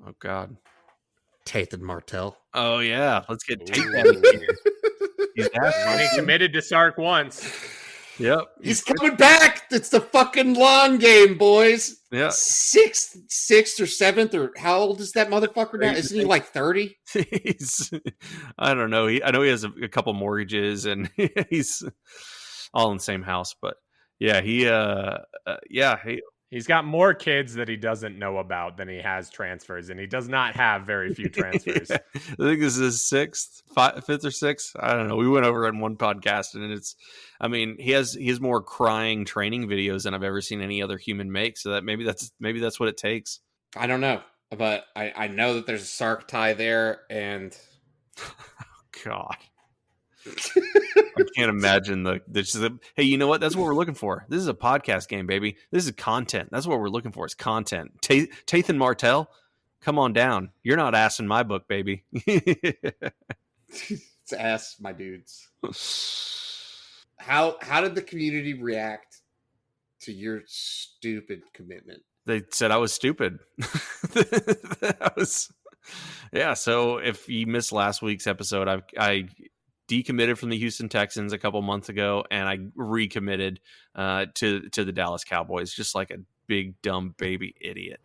Oh God, Tathan Martell. Oh yeah, let's get Tathan. He's committed to Sark once. Yep, he's coming back. It's the fucking long game, boys. Yeah, sixth or seventh, or how old is that motherfucker now? Isn't he like 30? I don't know. I know he has a couple mortgages, and he's all in the same house. But yeah, he's got more kids that he doesn't know about than he has transfers, and he does not have very few transfers. I think this is his fifth or sixth. I don't know. We went over it in one podcast, and he has more crying training videos than I've ever seen any other human make. So that maybe that's what it takes. I don't know, but I know that there's a Sark tie there, and God. I can't imagine hey, you know what? That's what we're looking for. This is a podcast game, baby. This is content. That's what we're looking for. Is content. Tathan Martell, come on down. You're not ass in my book, baby. It's ass, my dudes. How did the community react to your stupid commitment? They said I was stupid. So if you missed last week's episode, I decommitted from the Houston Texans a couple months ago, and I recommitted to the Dallas Cowboys, just like a big dumb baby idiot.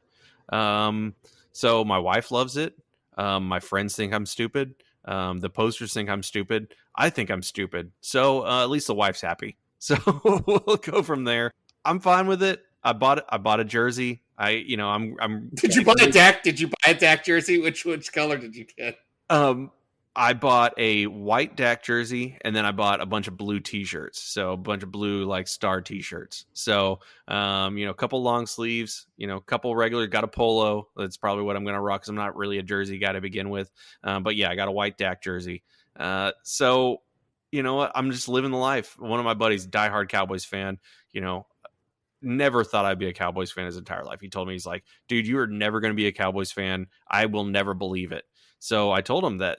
So my wife loves it. My friends think I'm stupid. The posters think I'm stupid. I think I'm stupid. So at least the wife's happy. So we'll go from there. I'm fine with it. I bought a jersey. I'm. Did you buy a Dak? Did you buy a Dak jersey? Which color did you get? I bought a white Dak jersey, and then I bought a bunch of blue T-shirts. So a bunch of blue like star T-shirts. So a couple long sleeves, a couple regular. Got a polo. That's probably what I'm gonna rock, because I'm not really a jersey guy to begin with. But yeah, I got a white Dak jersey. So you know what? I'm just living the life. One of my buddies, diehard Cowboys fan. Never thought I'd be a Cowboys fan his entire life. He told me, he's like, dude, you are never going to be a Cowboys fan. I will never believe it. So I told him that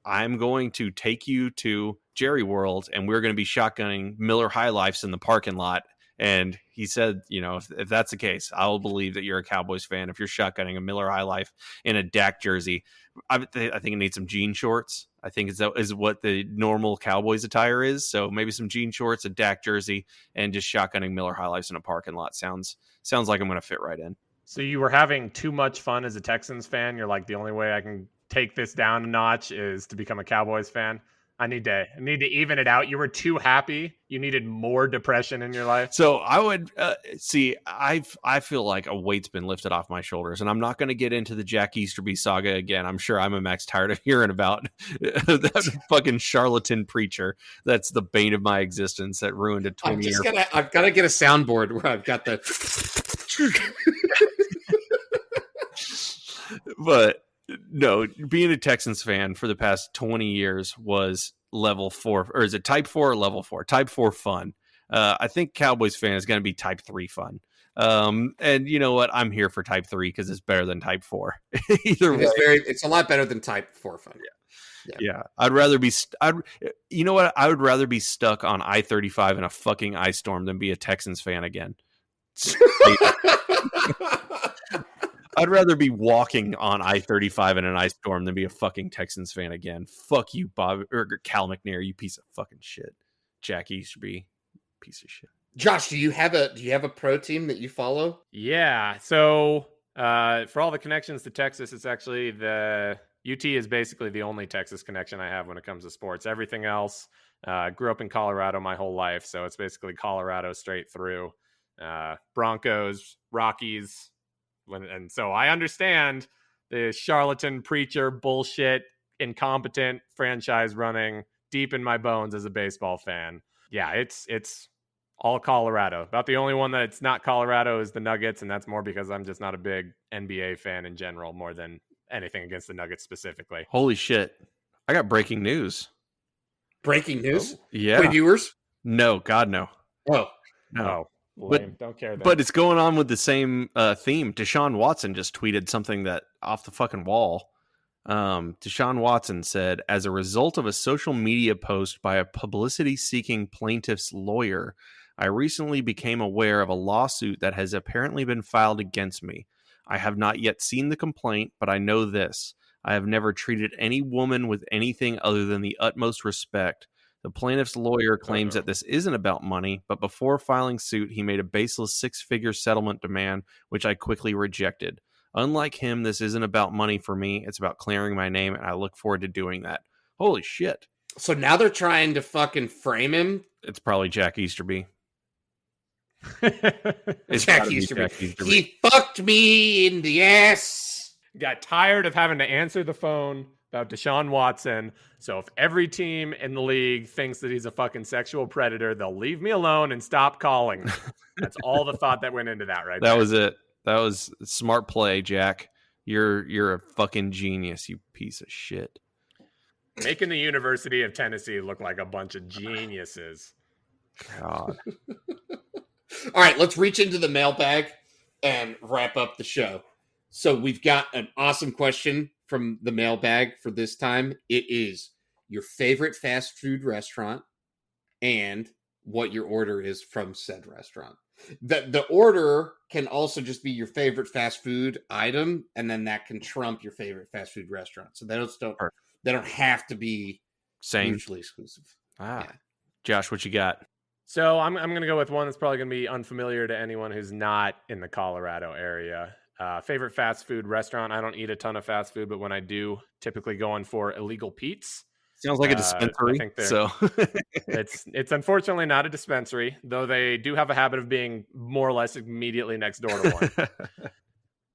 I'm going to take you to Jerry World, and we're going to be shotgunning Miller High Lifes in the parking lot. And he said, if that's the case, I will believe that you're a Cowboys fan if you're shotgunning a Miller High Life in a Dak jersey. I think it needs some jean shorts. I think is what the normal Cowboys attire is. So maybe some jean shorts, a Dak jersey, and just shotgunning Miller High Lifes in a parking lot sounds like I'm going to fit right in. So you were having too much fun as a Texans fan. You're like, the only way I can take this down a notch is to become a Cowboys fan. I need to even it out. You were too happy. You needed more depression in your life. So I would see. I feel like a weight's been lifted off my shoulders, and I'm not going to get into the Jack Easterby saga again. I'm sure I'm a Max tired of hearing about that fucking charlatan preacher. That's the bane of my existence. That ruined a 20-year. I've got to get a soundboard where I've got the. But no, being a Texans fan for the past 20 years was level 4, or is it type 4 or level 4? Type 4 fun. I think Cowboys fan is going to be type 3 fun. And you know what? I'm here for type 3 because it's better than type 4. Either way, it's a lot better than type 4 fun. Yeah. I'd rather be. You know what? I would rather be stuck on I-35 in a fucking ice storm than be a Texans fan again. I'd rather be walking on I-35 in an ice storm than be a fucking Texans fan again. Fuck you, Bob or Cal McNair, you piece of fucking shit. Jack Easterby, piece of shit. Josh, do you have a pro team that you follow? Yeah. So for all the connections to Texas, it's actually the UT is basically the only Texas connection I have when it comes to sports. Everything else, grew up in Colorado my whole life, so it's basically Colorado straight through. Broncos, Rockies. And so I understand the charlatan preacher bullshit, incompetent franchise running deep in my bones as a baseball fan. Yeah, it's all Colorado. About the only one that's not Colorado is the Nuggets, and that's more because I'm just not a big NBA fan in general, more than anything against the Nuggets specifically. Holy shit. I got breaking news. Breaking news? Oh, yeah. For viewers? No, God, no. Oh. No. Oh. But don't care. But it's going on with the same theme. Deshaun Watson just tweeted something that off the fucking wall. Deshaun Watson said, as a result of a social media post by a publicity-seeking plaintiff's lawyer, I recently became aware of a lawsuit that has apparently been filed against me. I have not yet seen the complaint, but I know this. I have never treated any woman with anything other than the utmost respect. The plaintiff's lawyer claims that this isn't about money, but before filing suit, he made a baseless 6-figure settlement demand, which I quickly rejected. Unlike him, this isn't about money for me. It's about clearing my name, and I look forward to doing that. Holy shit. So now they're trying to fucking frame him? It's probably Jack Easterby. It's Jack Easterby. He fucked me in the ass. Got tired of having to answer the phone about Deshaun Watson. So if every team in the league thinks that he's a fucking sexual predator, they'll leave me alone and stop calling. That's all the thought that went into that right there. That was it. That was a smart play, Jack. You're a fucking genius, you piece of shit. Making the University of Tennessee look like a bunch of geniuses. God. All right, let's reach into the mailbag and wrap up the show. So we've got an awesome question from the mailbag for this time. It is your favorite fast food restaurant and what your order is from said restaurant. The order can also just be your favorite fast food item, and then that can trump your favorite fast food restaurant. So they don't have to be mutually exclusive. Yeah. Josh, what you got? So I'm going to go with one that's probably going to be unfamiliar to anyone who's not in the Colorado area. Favorite fast food restaurant. I don't eat a ton of fast food, but when I do, typically going for Illegal Pete's. Sounds like a dispensary. So it's unfortunately not a dispensary, though they do have a habit of being more or less immediately next door to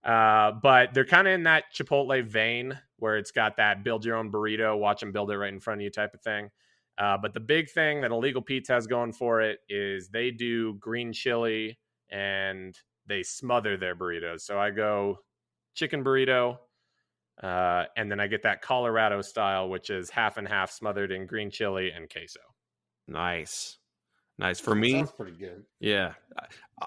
one. But they're kind of in that Chipotle vein where it's got that build your own burrito, watch them build it right in front of you type of thing. But the big thing that Illegal Pete's has going for it is they do green chili and they smother their burritos. So I go chicken burrito, and then I get that Colorado style, which is half and half smothered in green chili and queso. Nice. For me, sounds pretty good. Yeah.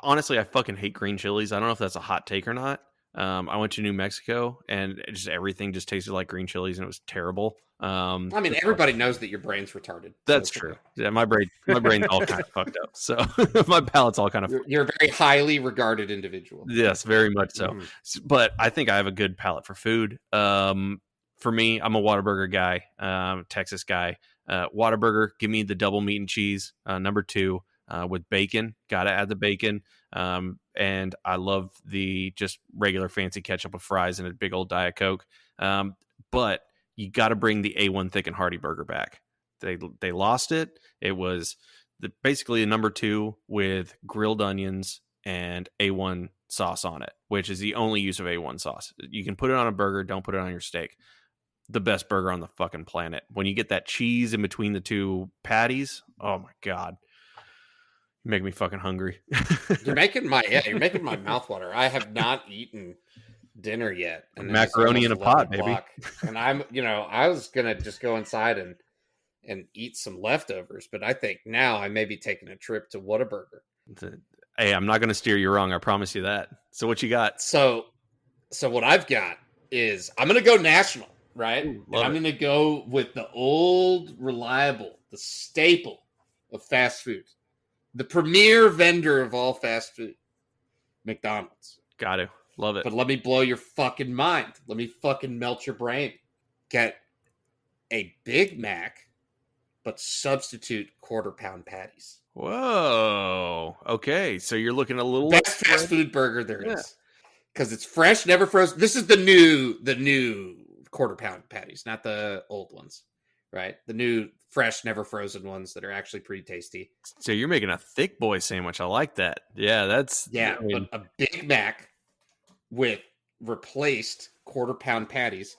Honestly, I fucking hate green chilies. I don't know if that's a hot take or not. I went to New Mexico, and just everything just tasted like green chilies, and it was terrible. I mean, everybody knows that your brain's retarded. That's true. Okay. Yeah, my brain's all kind of fucked up. So my palate's all kind of. You're a very highly regarded individual. Yes, very much so. Mm-hmm. But I think I have a good palate for food. For me, I'm a Whataburger guy, Texas guy. Whataburger, give me the double meat and cheese. Number 2, with bacon. Got to add the bacon. And I love the just regular fancy ketchup with fries and a big old Diet Coke. But you got to bring the A1 Thick and Hearty Burger back. They lost it. It was basically a number 2 with grilled onions and A1 sauce on it, which is the only use of A1 sauce. You can put it on a burger. Don't put it on your steak. The best burger on the fucking planet. When you get that cheese in between the 2 patties, oh my God. You make me fucking hungry. You're making my mouth water. I have not eaten dinner yet. And macaroni in a pot, baby. And I was gonna just go inside and eat some leftovers, but I think now I may be taking a trip to Whataburger. Hey, I'm not gonna steer you wrong. I promise you that. So what you got? So what I've got is I'm gonna go national, right? Ooh, and I'm gonna go with the old, reliable, the staple of fast food. The premier vendor of all fast food, McDonald's. Got to. Love it. But let me blow your fucking mind. Let me fucking melt your brain. Get a Big Mac, but substitute quarter-pound patties. Whoa. Okay, so you're looking a little... Best fast food burger there is. Because it's fresh, never frozen. This is the new quarter-pound patties, not the old ones. Right? The new, fresh, never frozen ones that are actually pretty tasty. So you're making a thick boy sandwich. I like that. Yeah, that's... Yeah, but a Big Mac with replaced quarter-pound patties.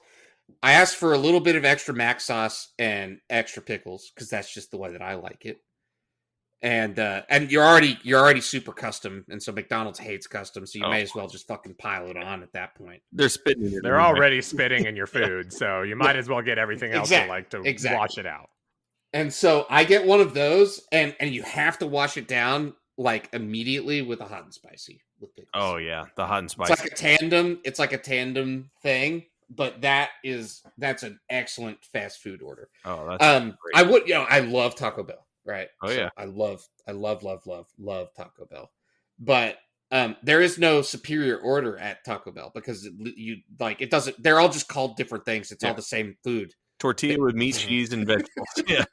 I asked for a little bit of extra mac sauce and extra pickles because that's just the way that I like it. And you're already super custom, and so McDonald's hates custom, so you may as well just fucking pile it on at that point. They're spitting. They're already spitting in your food, so you might as well get everything else to wash it out. And so I get one of those, and you have to wash it down like immediately with a hot and spicy with pickles. Oh yeah, the hot and spicy. It's like a tandem thing. But that's an excellent fast food order. Oh, that's great. I love Taco Bell. Right. Oh yeah. I love Taco Bell. But there is no superior order at Taco Bell because it doesn't. They're all just called different things. It's all the same food. Tortilla with meat, cheese, and vegetables. Yeah.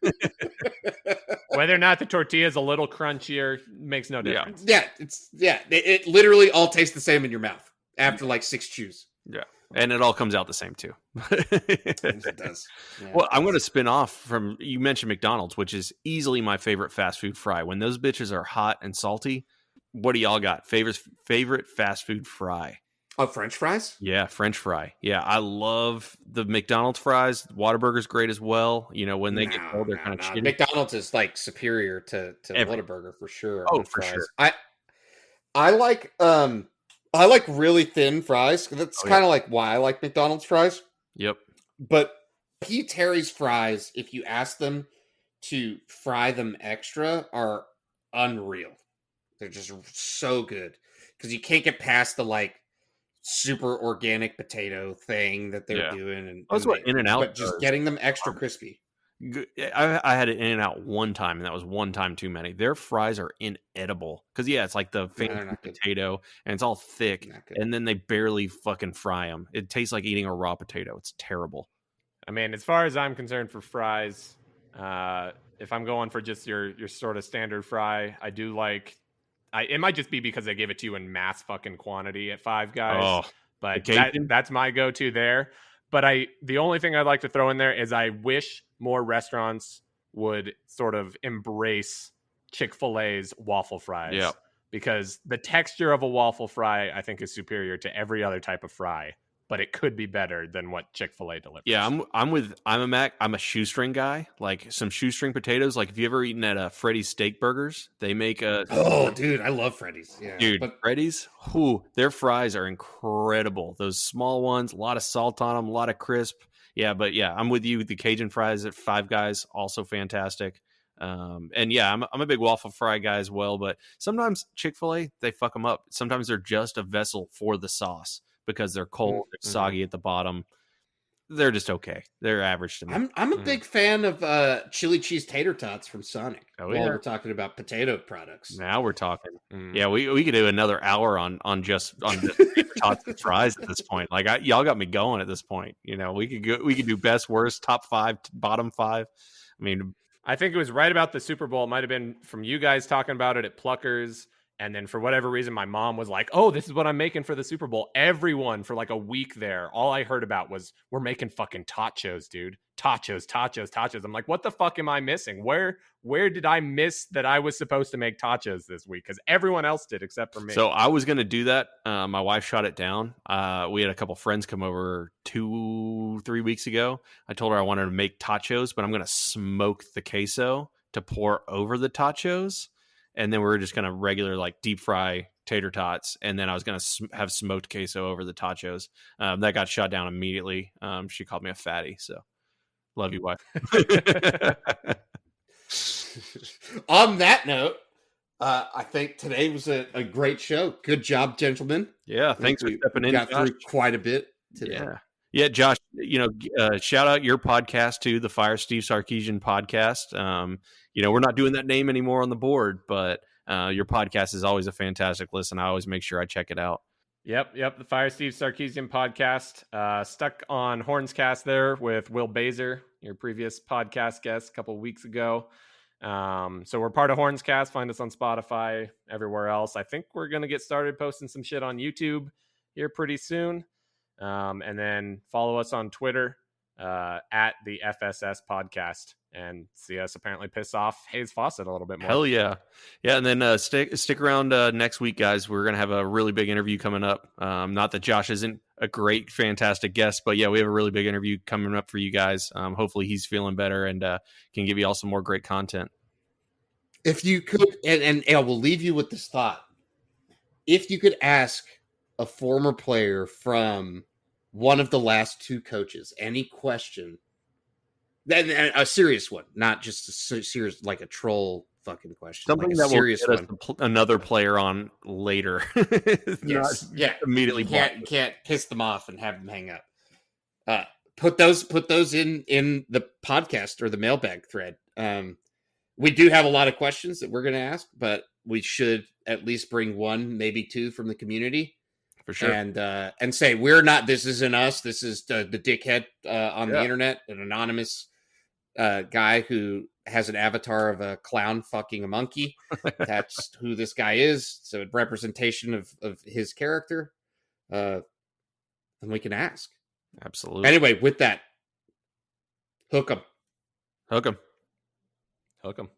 Whether or not the tortilla is a little crunchier makes no difference. It literally all tastes the same in your mouth after like 6 chews. Yeah. And it all comes out the same too. It does. Yeah, well, I'm going to spin off from, you mentioned McDonald's, which is easily my favorite fast food fry. When those bitches are hot and salty, what do y'all got? Favorite fast food fry? Oh, French fries? Yeah, French fry. Yeah, I love the McDonald's fries. Whataburger's great as well. You know, when they get cold, they're kind of shitty. McDonald's is like superior to Whataburger for sure. Oh, for sure. I like really thin fries. That's kind of like why I like McDonald's fries. Yep. But P. Terry's fries, if you ask them to fry them extra, are unreal. They're just so good. Because you can't get past the like super organic potato thing that they're doing. That's what In-N-Out But just getting them extra crispy. I had it In-N-Out one time, and that was one time too many. Their fries are inedible because it's like the fancy potato, and it's all thick, and then they barely fucking fry them. It tastes like eating a raw potato. It's terrible. I mean, as far as I'm concerned for fries, if I'm going for just your sort of standard fry, I do like. It might just be because they give it to you in mass fucking quantity at Five Guys, but that's my go-to there. But the only thing I'd like to throw in there is I wish more restaurants would sort of embrace Chick-fil-A's waffle fries. Yeah. Because the texture of a waffle fry, I think, is superior to every other type of fry. But it could be better than what Chick-fil-A delivers. Yeah, I'm a shoestring guy. Like some shoestring potatoes. Like if you ever eaten at Freddy's Steak Burgers, they make a. Oh, dude, I love Freddy's. Yeah, dude, Freddy's. Their fries are incredible. Those small ones, a lot of salt on them, a lot of crisp. Yeah, but yeah, I'm with you. The Cajun fries at Five Guys also fantastic. And yeah, I'm a big waffle fry guy as well. But sometimes Chick-fil-A, they fuck them up. Sometimes they're just a vessel for the sauce. because they're cold, they're soggy at the bottom. They're just okay. They're average to me. I'm a big fan of chili cheese tater tots from Sonic. Oh, while yeah. we're talking about potato products. Now we're talking. Yeah, we could do another hour on just tater tots and fries at this point. Like y'all got me going at this point. You know, we could do best, worst, top 5, bottom 5. I mean, I think it was right about the Super Bowl. It might have been from you guys talking about it at Pluckers. And then for whatever reason, my mom was like, oh, this is what I'm making for the Super Bowl. Everyone for like a week there, all I heard about was, we're making fucking tachos, dude. Tachos. I'm like, what the fuck am I missing? Where did I miss that I was supposed to make tachos this week? Because everyone else did except for me. So I was going to do that. My wife shot it down. We had a couple friends come over 2-3 weeks ago. I told her I wanted to make tachos, but I'm going to smoke the queso to pour over the tachos. And then we were just going to regular like deep fry tater tots. And then I was going to have smoked queso over the tachos. That got shot down immediately. She called me a fatty. So love you, wife. On that note, I think today was a great show. Good job, gentlemen. Yeah. Thanks for stepping in. Got through quite a bit today. Yeah, Josh, shout out your podcast too, the Fire Steve Sarkeesian podcast. We're not doing that name anymore on the board, but your podcast is always a fantastic listen. I always make sure I check it out. Yep. The Fire Steve Sarkeesian podcast. Stuck on Hornscast there with Will Baser, your previous podcast guest a couple of weeks ago. So we're part of Hornscast. Find us on Spotify, everywhere else. I think we're going to get started posting some shit on YouTube here pretty soon. And then follow us on Twitter at the FSS podcast and see us apparently piss off Hayes Fawcett a little bit more. Hell yeah. Yeah. And then stick around next week, guys. We're going to have a really big interview coming up. Not that Josh isn't a great, fantastic guest, but yeah, we have a really big interview coming up for you guys. Hopefully he's feeling better and can give you all some more great content. If you could, and I will leave you with this thought. If you could ask a former player from one of the last 2 coaches any question, then a serious one, not just a serious like a troll fucking question, something like that serious will get us another player on later. Immediately. You can't piss them off and have them hang up. Put those in the podcast or the mailbag thread. We do have a lot of questions that we're going to ask, but we should at least bring 1, maybe 2 from the community. For sure. And say, we're not, this isn't us. This is the dickhead on the internet, an anonymous guy who has an avatar of a clown fucking a monkey. That's who this guy is. So a representation of his character. And we can ask. Absolutely. Anyway, with that, hook 'em. Hook 'em. Hook 'em.